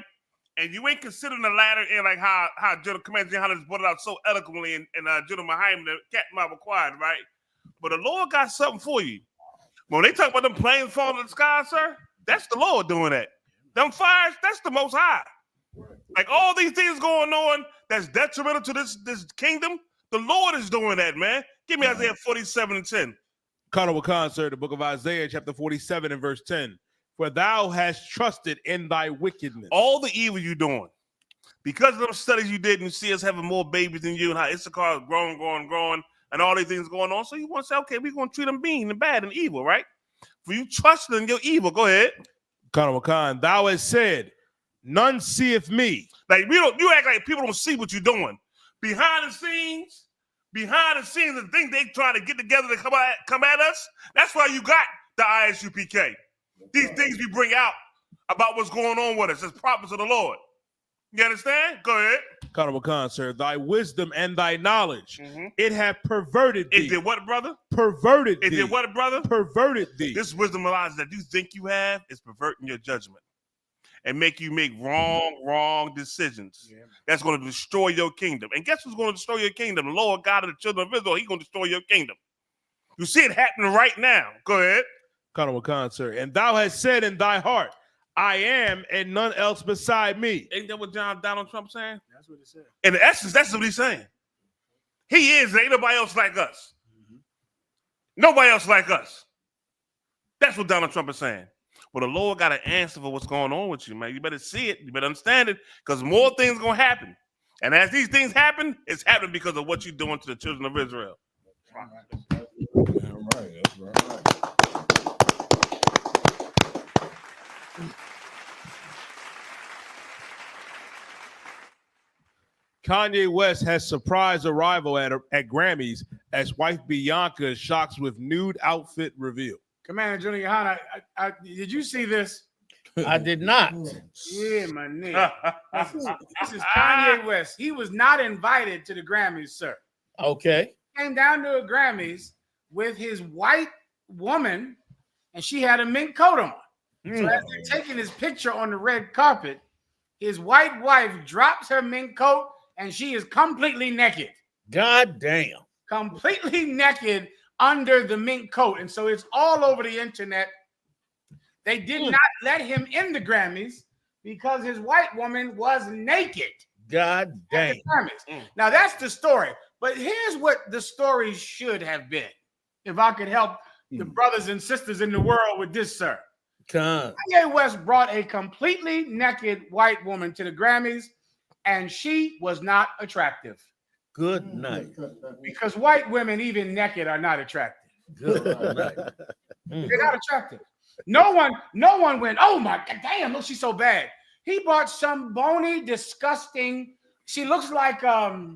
And you ain't considering the latter, and like how General Commander Yahanna brought it out so eloquently, and General Mahaim, the Captain Marvel Quiet, right? But the Lord got something for you. When they talk about them planes falling in the sky, sir, that's the Lord doing that. Them fires, that's the Most High. Like all these things going on that's detrimental to this kingdom, the Lord is doing that, man. Give me Isaiah 47 and 10. Carnival Concert, the book of Isaiah, chapter 47 and verse 10. For thou hast trusted in thy wickedness. All the evil you doing. Because of them studies you did, and you see us having more babies than you, and how I.S.R.A.I is growing, and all these things going on. So you want to say, okay, we're going to treat them mean and bad and evil, right? For you trusting in your evil. Go ahead. Carnival Khan, thou hast said, none seeth me. Like you act like people don't see what you're doing. Behind the scenes, the thing they trying to get together to come at us, that's why you got the I.S.U.P.K. These things we bring out about what's going on with us as prophets of the Lord. You understand? Go ahead. Carnival Concert, thy wisdom and thy knowledge, it hath perverted thee. It did what, brother? Perverted thee. It did what, brother? Perverted thee. This wisdom and knowledge that you think you have is perverting your judgment and make you make wrong decisions. Yeah. That's going to destroy your kingdom. And guess who's going to destroy your kingdom? The Lord God of the children of Israel. He's going to destroy your kingdom. You see it happening right now. Go ahead. Carnival Concert, and thou hast said in thy heart, I am, and none else beside me. Ain't that what Donald Trump saying? That's what he said. In essence, that's what he's saying. He is. Ain't nobody else like us. Nobody else like us. That's what Donald Trump is saying. But the Lord got an answer for what's going on with you, man. You better see it. You better understand it, because more things going to happen. And as these things happen, it's happening because of what you're doing to the children of Israel. That's right. Kanye West has surprise arrival at Grammys as wife Bianca shocks with nude outfit reveal. Commander Junior Yahanna, did you see this? I did not. Yeah, my nigga. This is Kanye West. He was not invited to the Grammys, sir. Okay. He came down to the Grammys with his white woman, and she had a mink coat on. So as they're taking his picture on the red carpet, his white wife drops her mink coat, and she is completely naked. God damn. Completely naked under the mink coat. And so it's all over the internet. They did not let him in the Grammys because his white woman was naked. God damn. Now that's the story. But here's what the story should have been. If I could help the brothers and sisters in the world with this, sir. Kanye West brought a completely naked white woman to the Grammys, and she was not attractive. Good night. Because white women, even naked, are not attractive. Good night. They're not attractive. No one went, oh my God, damn, look, she's so bad. He bought some bony, disgusting. She looks like a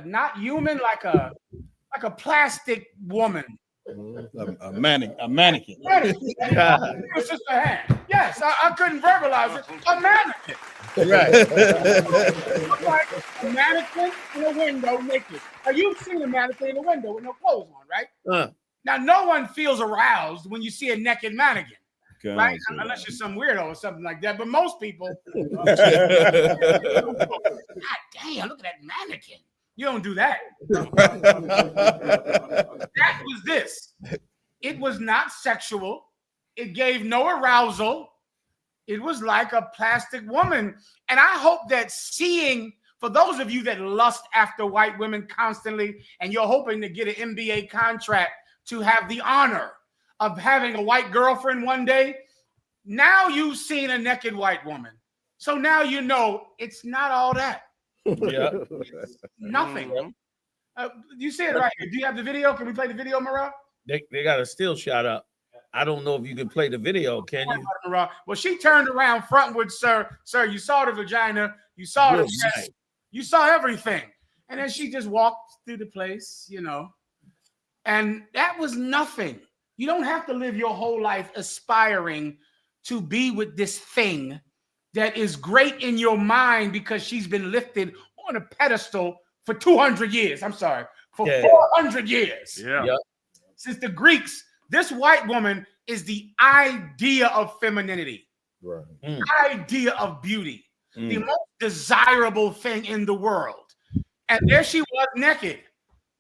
not human, like a plastic woman. A mannequin. It's just a hand. Yes, I couldn't verbalize it. A mannequin. Right. Look like a mannequin in a window naked. Now you've seen a mannequin in a window with no clothes on, right? Now, no one feels aroused when you see a naked mannequin, right? Gotcha. Unless you're some weirdo or something like that. But most people, God damn, look at that mannequin. You don't do that. That was this. It was not sexual. It gave no arousal. It was like a plastic woman. And I hope that seeing, for those of you that lust after white women constantly, and you're hoping to get an NBA contract to have the honor of having a white girlfriend one day, now you've seen a naked white woman. So now you know it's not all that. Yeah. It's nothing. You see it right here. Do you have the video? Can we play the video, Morale? They got a still shot up. I don't know if you can play the video, can you? Well, she turned around frontward, sir. Sir, you saw the vagina. You saw the chest. You saw everything. And then she just walked through the place, you know. And that was nothing. You don't have to live your whole life aspiring to be with this thing that is great in your mind because she's been lifted on a pedestal for 200 years. I'm sorry, for 400 years. Yeah. Yep. Since the Greeks, this white woman is the idea of femininity, Right. idea of beauty, the most desirable thing in the world. And there she was naked,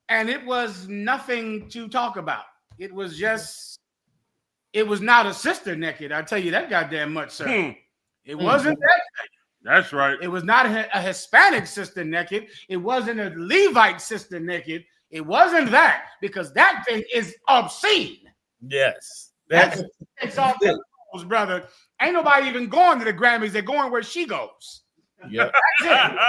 and it was nothing to talk about. It was just, it was not a sister naked. I tell you that goddamn much, sir. It wasn't that. That's right. It was not a Hispanic sister naked. It wasn't a Levite sister naked. It wasn't that, because that thing is obscene. Yes. It's all goes, brother. Ain't nobody even going to the Grammys. They're going where she goes. Yeah. Grammys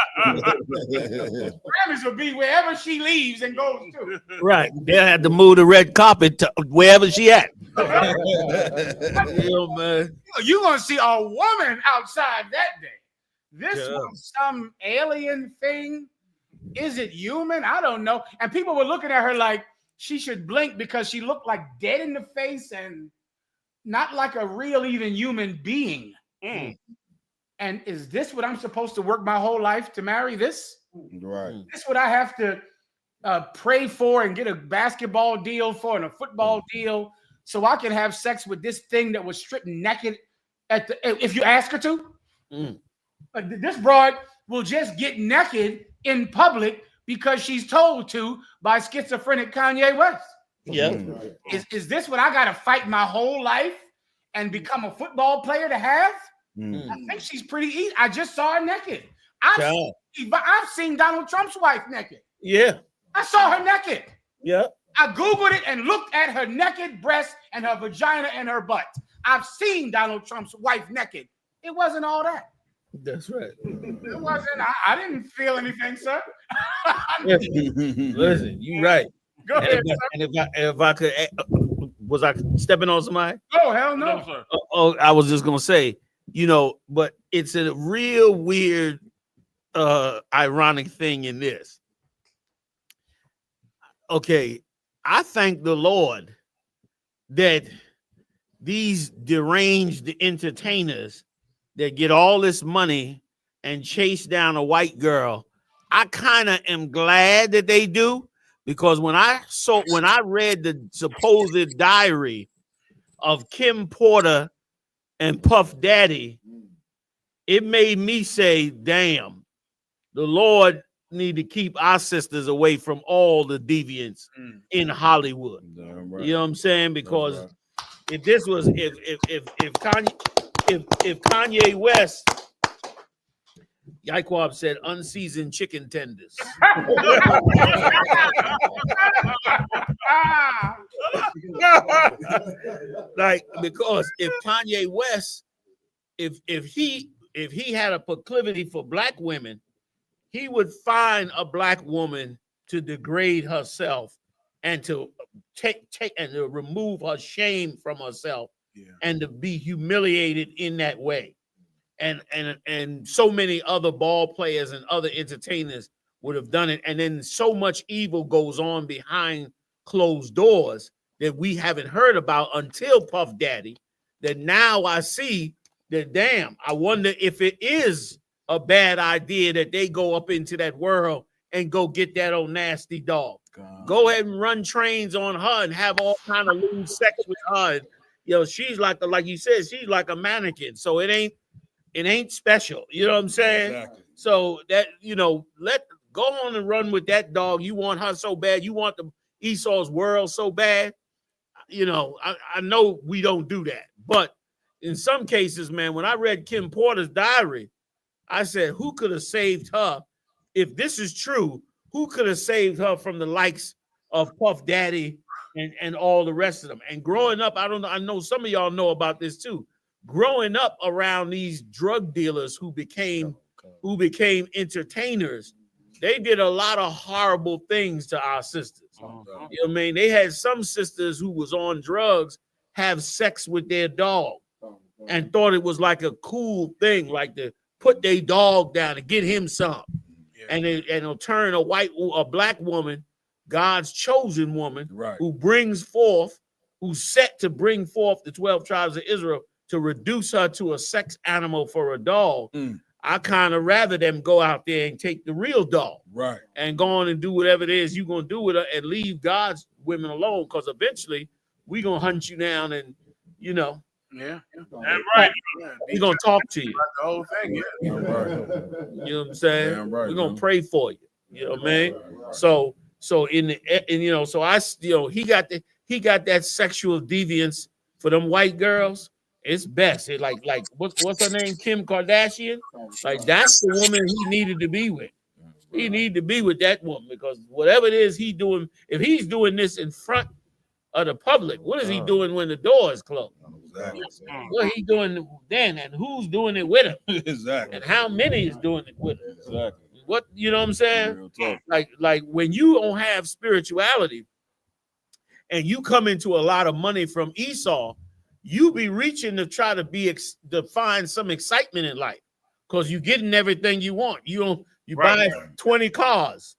will be wherever she leaves and goes to. Right. They'll have to move the red carpet to wherever she at. Man. You're going to see a woman outside that day. This was some alien thing. Is it human? I don't know. And people were looking at her like she should blink because she looked like dead in the face and not like a real even human being. And is this what I'm supposed to work my whole life to marry this? Right. This what I have to pray for and get a basketball deal for and a football deal so I can have sex with this thing that was stripped naked if you ask her to? This broad will just get naked in public because she's told to by schizophrenic Kanye West. Yeah. Is this what I got to fight my whole life and become a football player to have? I think she's pretty easy. I just saw her naked. I've seen Donald Trump's wife naked. Yeah. I saw her naked. Yeah. I Googled it and looked at her naked breast and her vagina and her butt. I've seen Donald Trump's wife naked. It wasn't all that. That's right. It wasn't. I didn't feel anything, sir. Listen, you right. Go ahead. And if I could, was I stepping on somebody? Oh, hell no, sir. I was just gonna say, you know, but it's a real weird, ironic thing in this. Okay, I thank the Lord that these deranged entertainers that get all this money and chase down a white girl, I kind of am glad that they do, because when I read the supposed diary of Kim Porter and Puff Daddy, it made me say, damn, the Lord need to keep our sisters away from all the deviants in Hollywood. Right. You know what I'm saying? Because if this was if Kanye West, YAHUAH said unseasoned chicken tenders. Like, because if Kanye West, if he had a proclivity for black women, he would find a black woman to degrade herself and to take and to remove her shame from herself, and to be humiliated in that way. And so many other ball players and other entertainers would have done it. And then so much evil goes on behind closed doors that we haven't heard about until Puff Daddy, that now I see that, damn, I wonder if it is a bad idea that they go up into that world and go get that old nasty dog. Go ahead and run trains on her and have all kind of lewd sex with her. And, you know, she's like you said, she's like a mannequin. So it ain't special. You know what I'm saying? Exactly. So that, you know, go on and run with that dog. You want her so bad. You want the Esau's world so bad. You know, I know we don't do that. But in some cases, man, when I read Kim Porter's diary, I said, who could have saved her? If this is true, who could have saved her from the likes of Puff Daddy and all the rest of them? And growing up, I know some of y'all know about this too. Growing up around these drug dealers who became entertainers, they did a lot of horrible things to our sisters. You know what I mean? They had some sisters who was on drugs have sex with their dog and thought it was like a cool thing, like to put their dog down and get him some. And it'll turn a black woman, God's chosen woman, who's set to bring forth the 12 tribes of Israel, to reduce her to a sex animal for a dog. I kind of rather them go out there and take the real dog, and go on and do whatever it is you're gonna do with her, and leave God's women alone, because eventually we gonna hunt you down, and you know. Yeah. We're gonna talk to you. The whole thing, You know what I'm saying? We're gonna pray for you. You know what I mean? So he got that sexual deviance for them white girls. It's best. It like what's her name? Kim Kardashian. Like that's the woman he needed to be with. He needed to be with that woman, because whatever it is he doing, if he's doing this in front of the public, what is he doing when the door is closed? Exactly. What he doing then, and who's doing it with him? Exactly. And how many is doing it with him? Exactly. What, you know what I'm saying? Like when you don't have spirituality and you come into a lot of money from Esau, you be reaching to try to find some excitement in life, because you're getting everything you want. You buy 20 cars,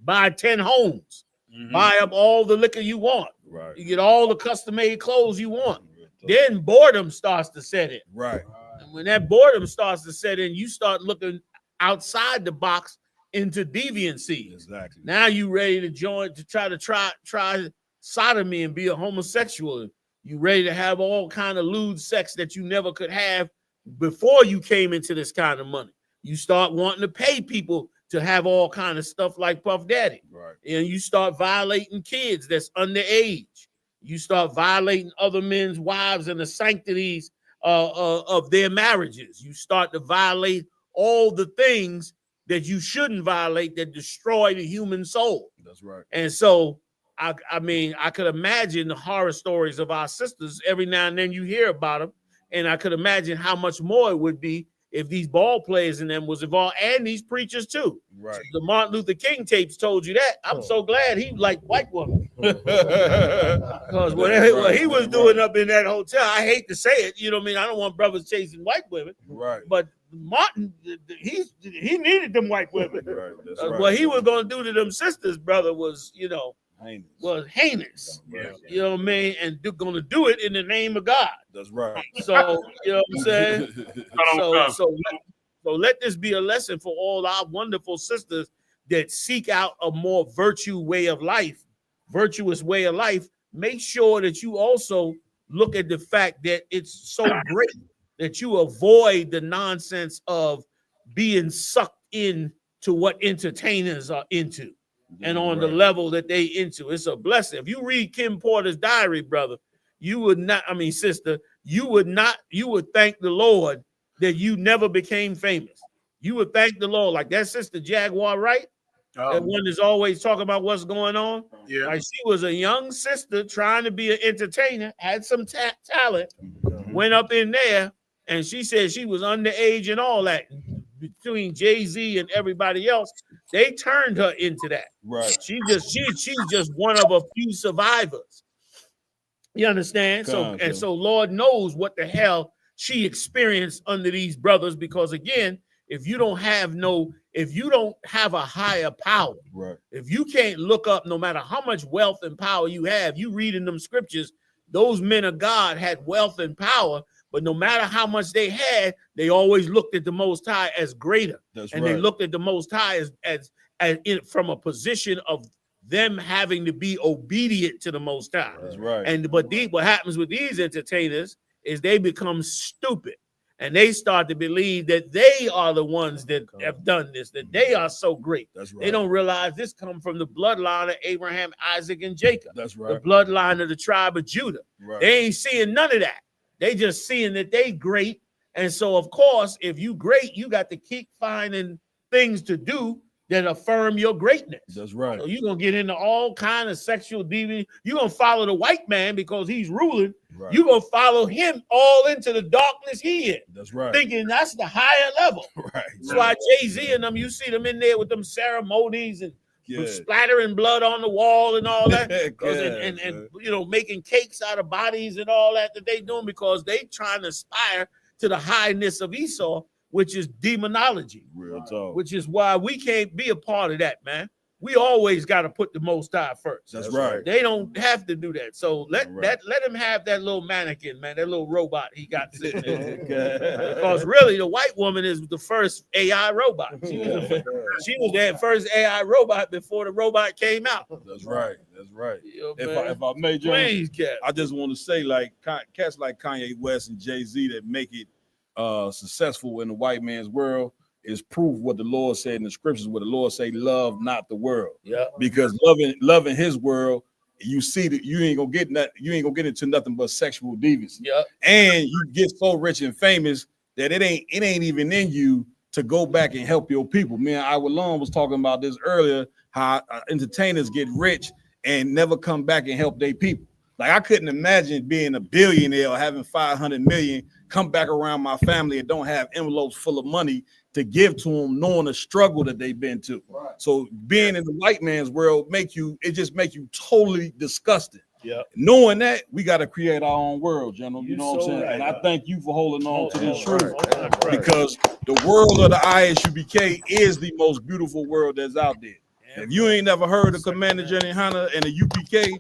buy 10 homes, buy up all the liquor you want. You get all the custom-made clothes you want. Then boredom starts to set in. And when that boredom starts to set in, you start looking outside the box into deviancy. Exactly. Now you ready to try sodomy and be a homosexual. You ready to have all kind of lewd sex that you never could have before you came into this kind of money. You start wanting to pay people to have all kind of stuff like Puff Daddy. And you start violating kids that's underage. You start violating other men's wives and the sanctities of their marriages. You start to violate all the things that you shouldn't violate that destroy the human soul. That's right. And so, I mean, I could imagine the horror stories of our sisters. Every now and then you hear about them. And I could imagine how much more it would be if these ball players in them was involved, and these preachers too. So the Martin Luther King tapes told you that. I'm so glad he liked white women. Because what he was doing up in that hotel, I hate to say it, you know what I mean? I don't want brothers chasing white women. But Martin, he needed them white women. What he was going to do to them sisters, brother, was, you know, heinous. You know what I mean? And going to do it in the name of God. That's right. So, you know what I'm saying? So let this be a lesson for all our wonderful sisters that seek out a more virtuous way of life. Make sure that you also look at the fact that it's so great that you avoid the nonsense of being sucked in to what entertainers are into. And on the level that they into. It's a blessing. If you read Kim Porter's diary, brother, sister, you would thank the Lord that you never became famous. You would thank the Lord. Like that sister Jaguar, right? That one is always talking about what's going on. Yeah. Like she was a young sister trying to be an entertainer, had some talent, went up in there, and she said she was underage and all that. Between Jay-Z and everybody else, they turned her into that. She's just one of a few survivors. You understand? So Lord knows what the hell she experienced under these brothers, because again, if you don't have a higher power, if you can't look up, no matter how much wealth and power you have, you read in them scriptures, those men of God had wealth and power. But no matter how much they had, they always looked at the Most High as greater. They looked at the Most High from a position of them having to be obedient to the Most High. That's right. And but what happens with these entertainers is they become stupid. And they start to believe that they are the ones that have done this, that they are so great. That's right. They don't realize this comes from the bloodline of Abraham, Isaac, and Jacob. That's right. The bloodline of the tribe of Judah. Right. They ain't seeing none of that. They just seeing that they great. And so, of course, if you great, you got to keep finding things to do that affirm your greatness. That's right. So you're going to get into all kind of sexual deviance. You're going to follow the white man because he's ruling. Right. You're going to follow him all into the darkness he in. That's right. Thinking that's the higher level. Right. That's why Jay-Z and them, you see them in there with them ceremonies and Yeah. splattering blood on the wall and all that. Yeah, and you know, making cakes out of bodies and all that they doing because they trying to aspire to the highness of Esau, which is demonology. Real talk. Which is why we can't be a part of that, man. We always got to put the Most High first. That's right. They don't have to do that. So let Right. let him have that little mannequin, man, that little robot he got sitting there. Because really, the white woman is the first AI robot. She was that first AI robot before the robot came out. That's right. That's right. You know, If I may, John, please, Cap. I just want to say, like cats like Kanye West and Jay-Z that make it successful in the white man's world is proof what the Lord said in the scriptures, where the Lord say, love not the world. Yeah. Because loving his world, you see that you ain't gonna get into nothing but sexual deviance. Yeah. And you get so rich and famous that it ain't even in you to go back and help your people. Me and IUIC was talking about this earlier, how entertainers get rich and never come back and help their people. Like I couldn't imagine being a billionaire or having 500 million, come back around my family and don't have envelopes full of money to give to them, knowing the struggle that they've been to. Right. So being in the white man's world just make you totally disgusted. Yeah. Knowing that, we got to create our own world, gentlemen. You know what I'm saying? Right. And I thank you for holding on to this truth. Because the world of the I.S.U.P.K is the most beautiful world that's out there. If you ain't never heard of Commander Jenny Yahanna and the U.P.K,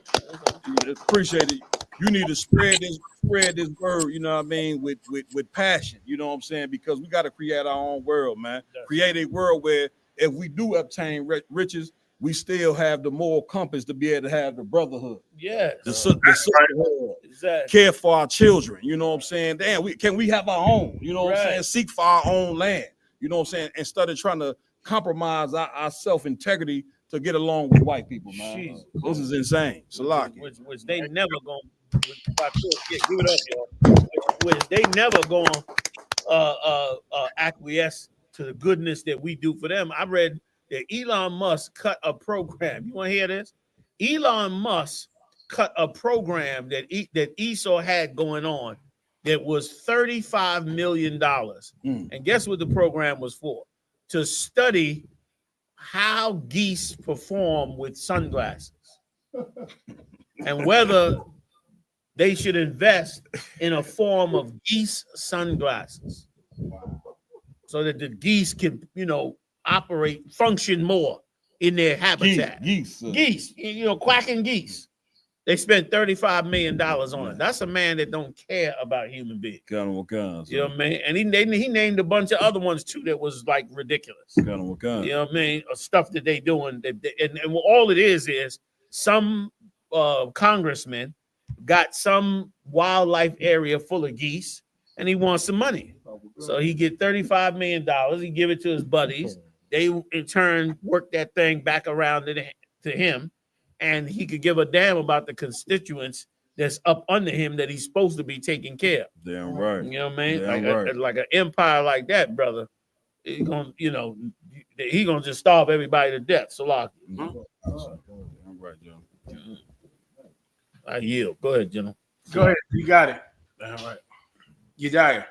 appreciate it. You need to spread this word, you know what I mean, with passion, you know what I'm saying? Because we got to create our own world, man. Create a world where if we do obtain riches, we still have the moral compass to be able to have the brotherhood. Yeah. The sisterhood. Exactly. Care for our children, you know what I'm saying? Damn, can we have our own, you know what I'm saying? Seek for our own land, you know what I'm saying? Instead of trying to compromise our self-integrity to get along with white people, man. Jesus. This is insane. Salaki. Which they never gonna give it up, y'all. Which they never gonna acquiesce to the goodness that we do for them. I read that Elon Musk cut a program. You want to hear this? Elon Musk cut a program that Esau had going on that was $35 million. And guess what the program was for? To study how geese perform with sunglasses and whether they should invest in a form of geese sunglasses so that the geese can, function more in their habitat. Geese, quacking geese. They spent $35 million on it. That's a man that don't care about human beings. You know what I mean? And he named a bunch of other ones too that was like ridiculous. You know what I mean? Stuff that they doing. And all it is some congressman got some wildlife area full of geese and he wants some money. So he get $35 million. He give it to his buddies. They in turn work that thing back around to him. And he could give a damn about the constituents that's up under him that he's supposed to be taking care of. Damn right. You know what I mean? Damn Like an empire like that, brother. He gonna just starve everybody to death. So like, I'm right, John. I yield. Go ahead, General. Go ahead. You got it. All right. You got it.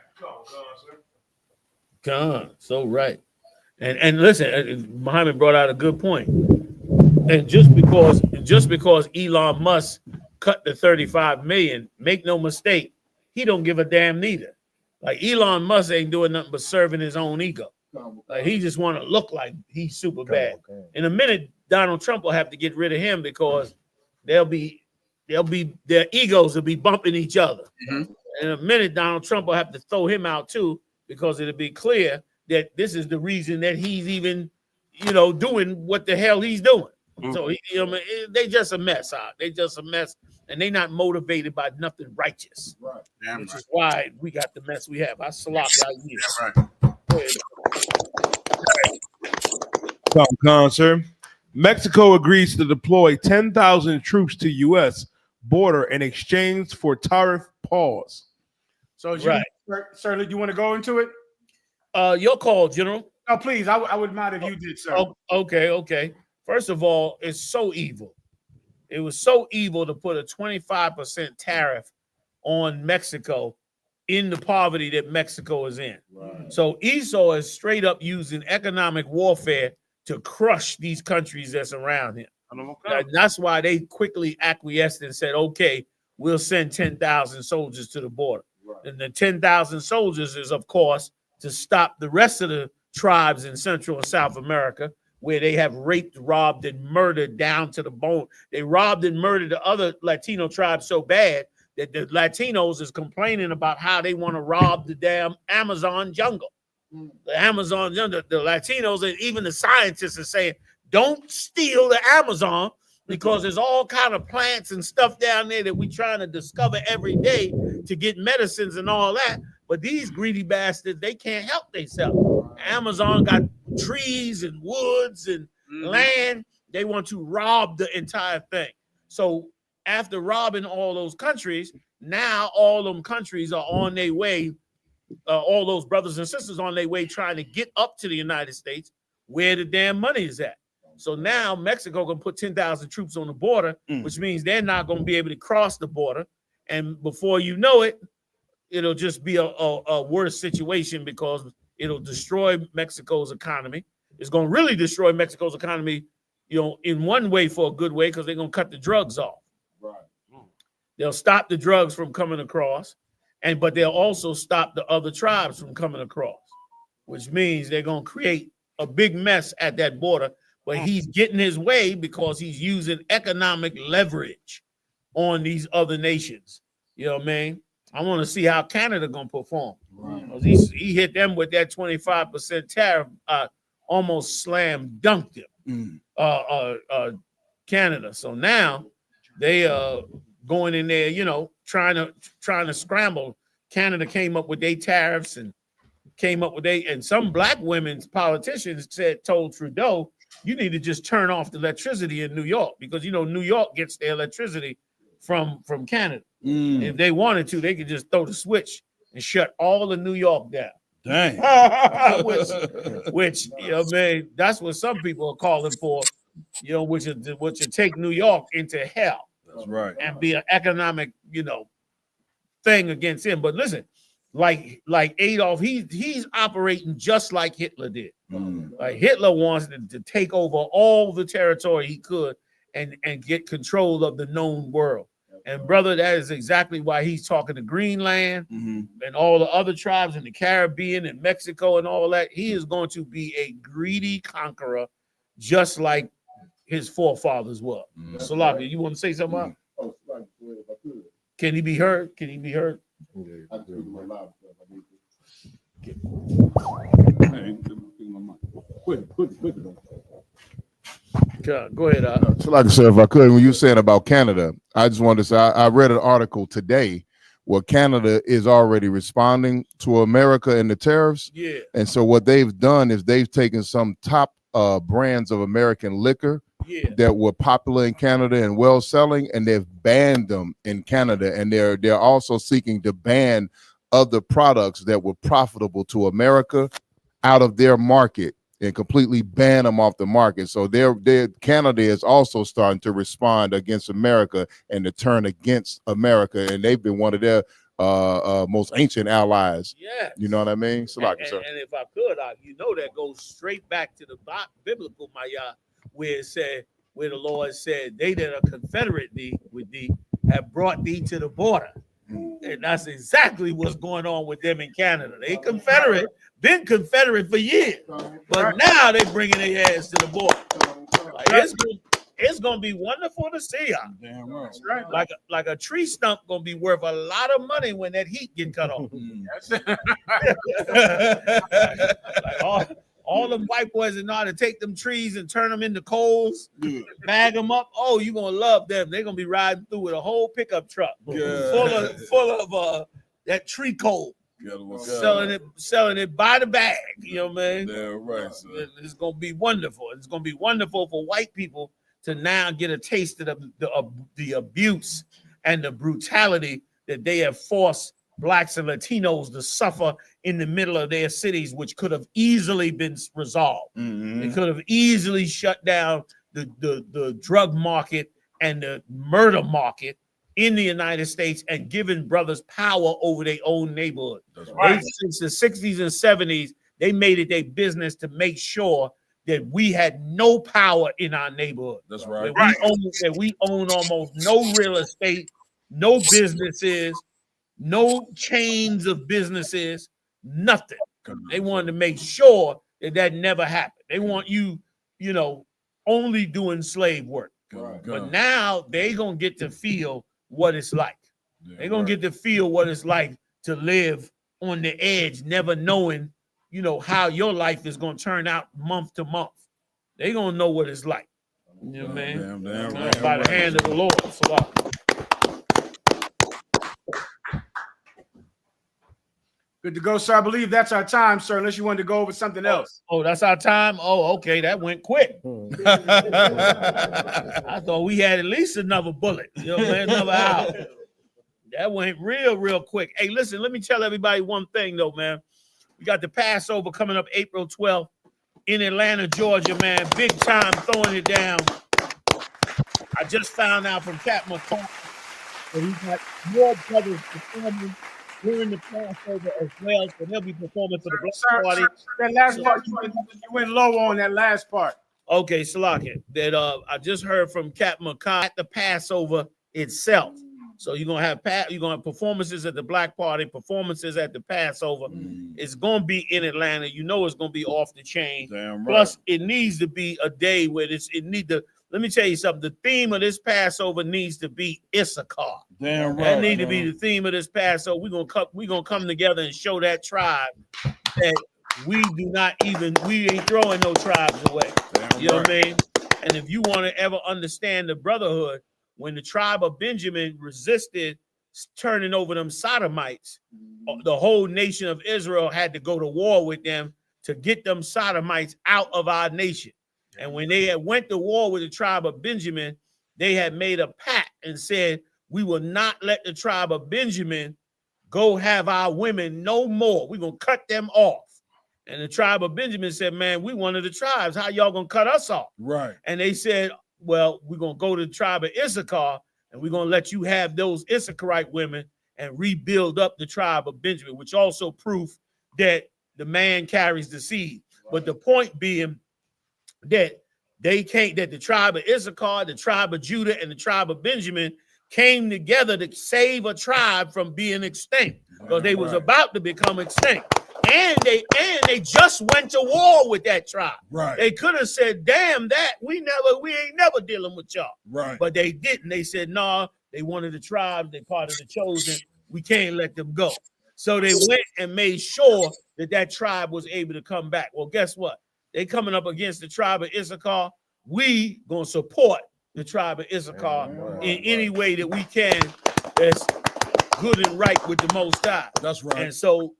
God, so right. And listen, Muhammad brought out a good point. And just because Elon Musk cut the 35 million, make no mistake, he don't give a damn neither. Like Elon Musk ain't doing nothing but serving his own ego. Like he just want to look like he's super bad. In a minute, Donald Trump will have to get rid of him because their egos will be bumping each other. In a minute, Donald Trump will have to throw him out too because it'll be clear that this is the reason that he's even doing what the hell he's doing. So they just a mess out. They just a mess, and they not motivated by nothing righteous. Right. Which is why we got the mess we have. I slop out here. Sir. Mexico agrees to deploy 10,000 troops to U.S. border in exchange for tariff pause. So, sir, do you want to go into it? Your call, General. Oh, please. I would mind if you did, sir. Okay. First of all, it's so evil. It was so evil to put a 25% tariff on Mexico in the poverty that Mexico is in. Right. So Esau is straight up using economic warfare to crush these countries that's around him. And that's why they quickly acquiesced and said, okay, we'll send 10,000 soldiers to the border. Right. And the 10,000 soldiers is, of course, to stop the rest of the tribes in Central and South America, where they have raped, robbed, and murdered down to the bone. They robbed and murdered the other Latino tribes so bad that the Latinos is complaining about how they want to rob the damn Amazon jungle. The Amazon jungle, the Latinos and even the scientists are saying, don't steal the Amazon because there's all kind of plants and stuff down there that we're trying to discover every day to get medicines and all that. But these greedy bastards, they can't help themselves. Amazon got trees and woods and land. They want to rob the entire thing. So after robbing all those countries, now all them countries are on their way, all those brothers and sisters on their way trying to get up to the United States where the damn money is at. So now Mexico can put 10,000 troops on the border, which means they're not going to be able to cross the border. And before you know it, it'll just be a worse situation because it'll destroy Mexico's economy. It's going to really destroy Mexico's economy, in one way for a good way, because they're going to cut the drugs off. Right. They'll stop the drugs from coming across, but they'll also stop the other tribes from coming across, which means they're going to create a big mess at that border. But he's getting his way because he's using economic leverage on these other nations. You know what I mean? I want to see how Canada gonna perform. Right. He hit them with that 25% tariff, almost slam dunked him. Canada. So now they going in there, trying to scramble. Canada came up with their tariffs and and some black women's politicians told Trudeau, you need to just turn off the electricity in New York because New York gets their electricity from Canada. If they wanted to, they could just throw the switch and shut all of New York down. Dang. which man, that's what some people are calling for, which is take New York into hell. That's right. And be an economic, thing against him. But listen, like Adolf, he's operating just like Hitler did. Like Hitler wants to take over all the territory he could and get control of the known world. And brother, that is exactly why he's talking to Greenland and all the other tribes in the Caribbean and Mexico and all that. He is going to be a greedy conqueror, just like his forefathers were. Salaki, you want to say something? Can he be heard? Can he be heard? Go ahead. So like I said, if I could, when you were saying about Canada, I just wanted to say I read an article today where Canada is already responding to America and the tariffs. Yeah. And so what they've done is they've taken some top brands of American liquor that were popular in Canada and well selling, and they've banned them in Canada. And they're also seeking to ban other products that were profitable to America out of their market and completely ban them off the market. So Canada is also starting to respond against America and to turn against America. And they've been one of their most ancient allies. Yes. You know what I mean? So and if I could, that goes straight back to the biblical Maya, where the Lord said, they that are confederate with thee have brought thee to the border. And that's exactly what's going on with them in Canada. They been confederate for years, but now they bringing their ass to the border. It's gonna be wonderful to see y'all. Damn right. Like a tree stump gonna be worth a lot of money when that heat get cut off. All them white boys that know how to take them trees and turn them into coals, bag them up. Oh, you're gonna love them. They're gonna be riding through with a whole pickup truck full of that tree coal. Selling it by the bag, you know what I mean? Yeah, right. Son. It's gonna be wonderful. It's gonna be wonderful for white people to now get a taste of the abuse and the brutality that they have forced blacks and Latinos to suffer in the middle of their cities, which could have easily been resolved. It could have easily shut down the drug market and the murder market in the United States and given brothers power over their own neighborhood. Right. Since the 60s and 70s, they made it their business to make sure that we had no power in our neighborhood. That's right. That we own almost no real estate, no businesses, no chains of businesses, nothing. They wanted to make sure that never happened. They want you, only doing slave work. But now they gonna get to feel what it's like. They're gonna get to feel what it's like to live on the edge, never knowing, how your life is gonna turn out month to month. They're gonna know what it's like. You know what I mean? Damn, by the hand of the Lord. Good to go, sir. I believe that's our time, sir, unless you wanted to go over something else. Oh, that's our time? Oh, okay. That went quick. I thought we had at least another bullet. You know what I mean? Another hour. That went real quick. Hey, listen, let me tell everybody one thing, though, man. We got the Passover coming up April 12th in Atlanta, Georgia, man. Big time throwing it down. I just found out from Captain McCall that he's got more brothers performing during the Passover as well, so they'll be performing for the Black Party. That last part, you went low on that last part. Okay, Salakia, that I just heard from Captain McCall at the Passover itself. So you're gonna have performances at the Black Party, performances at the Passover. It's gonna be in Atlanta. It's gonna be off the chain. Damn right. Plus, it needs to be a day where let me tell you something. The theme of this Passover needs to be Issachar. Damn right. That need to be the theme of this Passover. We're gonna come together and show that tribe that we ain't throwing no tribes away. Damn you know what I mean? And if you want to ever understand the brotherhood, when the tribe of Benjamin resisted turning over them Sodomites, the whole nation of Israel had to go to war with them to get them Sodomites out of our nation. And when they had went to war with the tribe of Benjamin, they had made a pact and said, we will not let the tribe of Benjamin go have our women no more. We're going to cut them off. And the tribe of Benjamin said, man, we one of the tribes. How y'all going to cut us off? Right. And they said, well, we're going to go to the tribe of Issachar, and we're going to let you have those Issacharite women and rebuild up the tribe of Benjamin, which also proof that the man carries the seed. Right. But the point being that that the tribe of Issachar, the tribe of Judah, and the tribe of Benjamin came together to save a tribe from being extinct, because they was about to become extinct. And they just went to war with that tribe. Right. They could have said, damn that, we ain't never dealing with y'all. Right. But they didn't. They said, nah, they wanted the tribe, they part of the chosen. We can't let them go. So they went and made sure that tribe was able to come back. Well, guess what? They coming up against the tribe of Issachar. We gonna support the tribe of Issachar in any way that we can that's good and right with the Most High. That's right. And so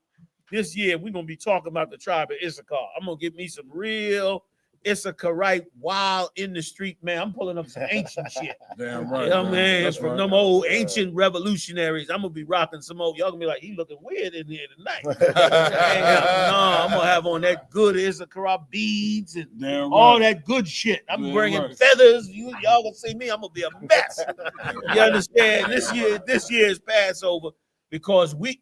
this year we're gonna be talking about the tribe of Issachar. I'm gonna get me some real Issacharite wild in the street, man. I'm pulling up some ancient shit. Damn right. You know what I mean? That's From right. them old ancient revolutionaries. I'm gonna be rocking some old. Y'all gonna be like, he looking weird in here tonight. I'm gonna have on that good Issacharite beads and all that good shit. I'm bringing feathers. Y'all gonna see me. I'm gonna be a mess. You understand? This year is Passover because we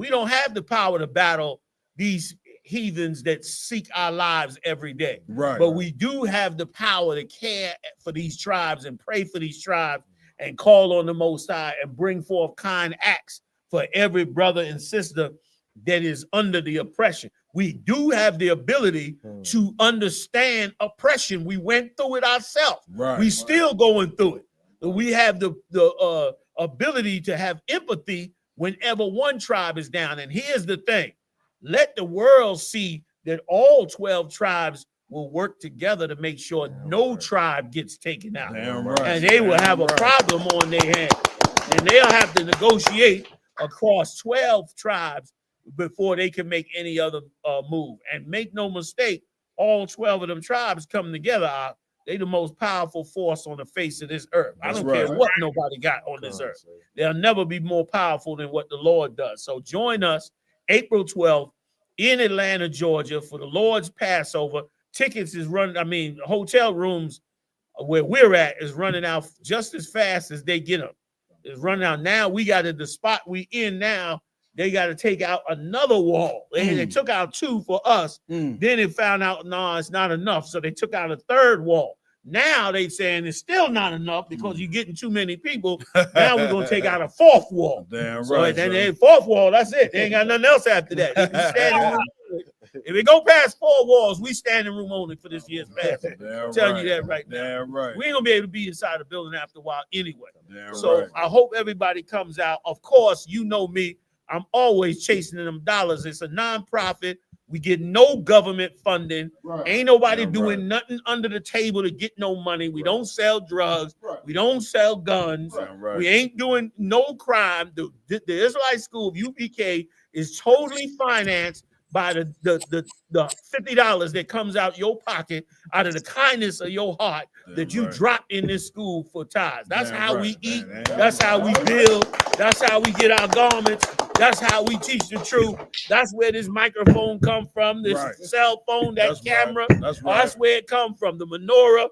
don't have the power to battle these heathens that seek our lives every day. Right. But we do have the power to care for these tribes and pray for these tribes and call on the Most High and bring forth kind acts for every brother and sister that is under the oppression. We do have the ability to understand oppression. We went through it ourselves. Right. We still going through it. We have the ability to have empathy whenever one tribe is down. And here's the thing. let the world see that all 12 tribes will work together to make sure no tribe gets taken out. And they will have a problem on their hands. And they'll have to negotiate across 12 tribes before they can make any other move. And make no mistake, all 12 of them tribes come together. They the most powerful force on the face of this earth. I don't care what nobody got on this earth. They'll never be more powerful than what the Lord does. So join us April 12th in Atlanta, Georgia for the Lord's Passover. Tickets is running, I mean, hotel rooms where we're at is running out just as fast as they get them. It's running out now. We got at the spot we in now. They got to take out another wall. They took out 2 for us. Then they found out, no, it's not enough. So they took out a 3rd wall. Now they saying it's still not enough because you're getting too many people. Now we're going to take out a 4th wall. Damn so right. Then the 4th wall, that's it. They ain't got nothing else after that. If it go past 4 walls, we standing room only for this year's Passover. I'm telling you that right now. We ain't going to be able to be inside the building after a while anyway. So I hope everybody comes out. Of course, you know me. I'm always chasing them dollars. It's a nonprofit. We get no government funding. Ain't nobody doing nothing under the table to get no money. We don't sell drugs. We don't sell guns. We ain't doing no crime. The Israelite School of U.P.K is totally financed by the $50 that comes out your pocket out of the kindness of your heart that you drop in this school for tithes. That's how we eat. That's how we build. That's how we get our garments. That's how we teach the truth. That's where this microphone come from, this cell phone, that camera. That's where it comes from. The menorah,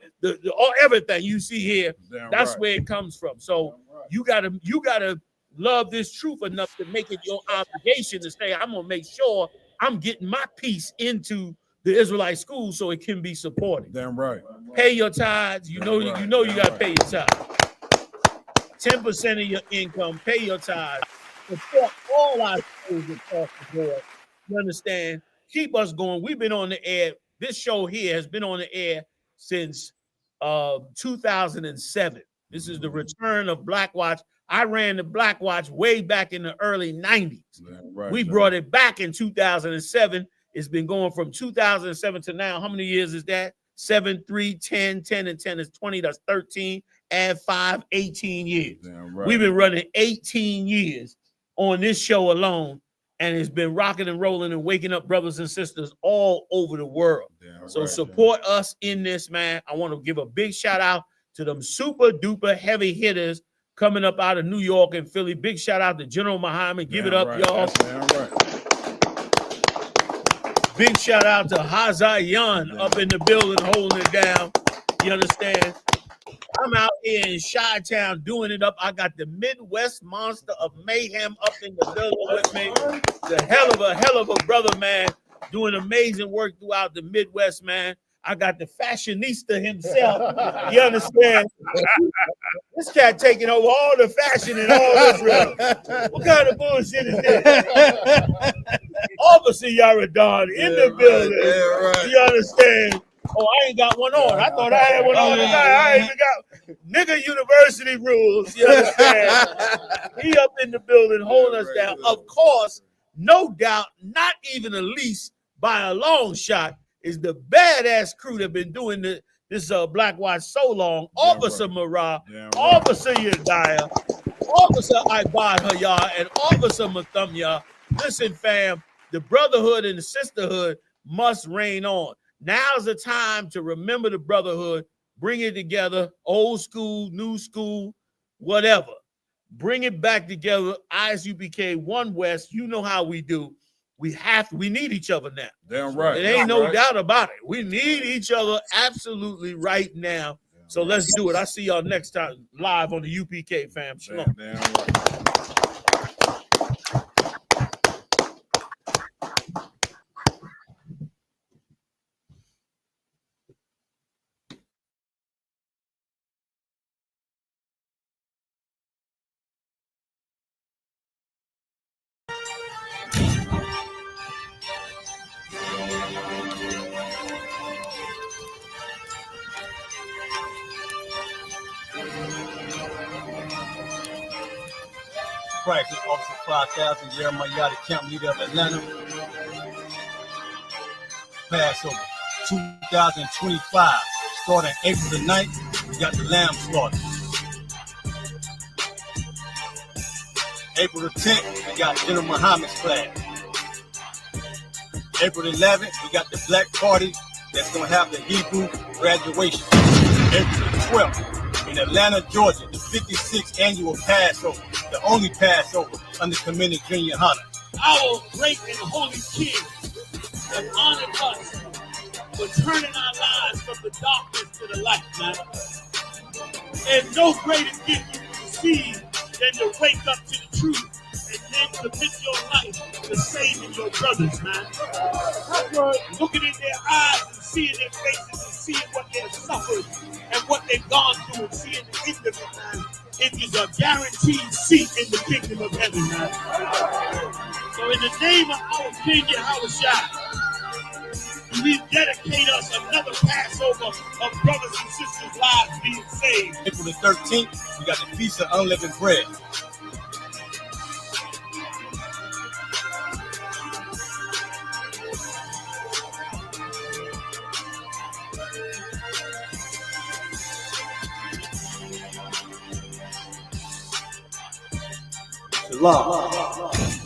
everything you see here, that's where it comes from. So you gotta love this truth enough to make it your obligation to say, I'm gonna make sure I'm getting my piece into the Israelite school so it can be supported. Damn right. Pay your tithes. You know you gotta pay your tithes. 10% of your income, pay your tithes. Support all our schools across the board. You understand? Keep us going. We've been on the air. This show here has been on the air since 2007. This is the return of Black Watch. I ran the Black Watch way back in the early 90s. We brought it back in 2007. It's been going from 2007 to now. How many years is that? 7, 3, 10, 10, and 10 is 20. That's 13. Add 5, 18 years. We've been running 18 years on this show alone, and it's been rocking and rolling and waking up brothers and sisters all over the world. So support us in this, man. I want to give a big shout out to them super duper heavy hitters coming up out of New York and Philly. Big shout out to General Muhammad. Give it up, y'all. Big shout out to Hazayan up in the building holding it down. You understand? I'm out here in Chi-Town doing it up. I got the Midwest Monster of Mayhem up in the building with me. The hell of a brother, man, doing amazing work throughout the Midwest, man. I got the fashionista himself. You understand? This cat taking over all the fashion in all Israel. What kind of bullshit is this? Officer Yaradon in the building. You understand? Oh, I ain't got one on. I thought I had one on tonight. I ain't even got nigga university rules. You understand? He up in the building holding us down. Of course, no doubt, not even the least by a long shot, is the badass crew that been doing this Black Watch so long. Officer Marah, Officer Yediah, Officer Ibad Hayah, and Officer Mathumya. Listen, fam, the brotherhood and the sisterhood must reign on. Now's the time to remember the brotherhood, bring it together, old school, new school, whatever. Bring it back together. I.S.U.P.K, One West. You know how we do. We need each other now. Damn right. It ain't no doubt about it. We need each other absolutely right now. So let's do it. I'll see y'all next time live on the U.P.K, fam. Shalom. Damn right. Practice Officer 5000, Jeremiah, the camp leader of Atlanta. Passover 2025. Starting April the 9th, we got the lamb slaughter. April the 10th, we got General Muhammad's flag. April the 11th, we got the black party that's going to have the Hebrew graduation. April the 12th, in Atlanta, Georgia, the 56th annual Passover, the only Passover under Commander Junior Yahanna. Our great and holy King has honored us for turning our lives from the darkness to the light, man. And no greater gift you can receive than to wake up to the truth and then commit your life to saving your brothers, man. Looking in their eyes and seeing their faces and seeing what they've suffered and what they've gone through and seeing the end of it, man. It is a guaranteed seat in the kingdom of heaven, man. So in the name of our King YAHUSHA, we dedicate us another Passover of brothers and sisters' lives being saved. April the 13th, we got the Feast of Unleavened Bread. Shalom.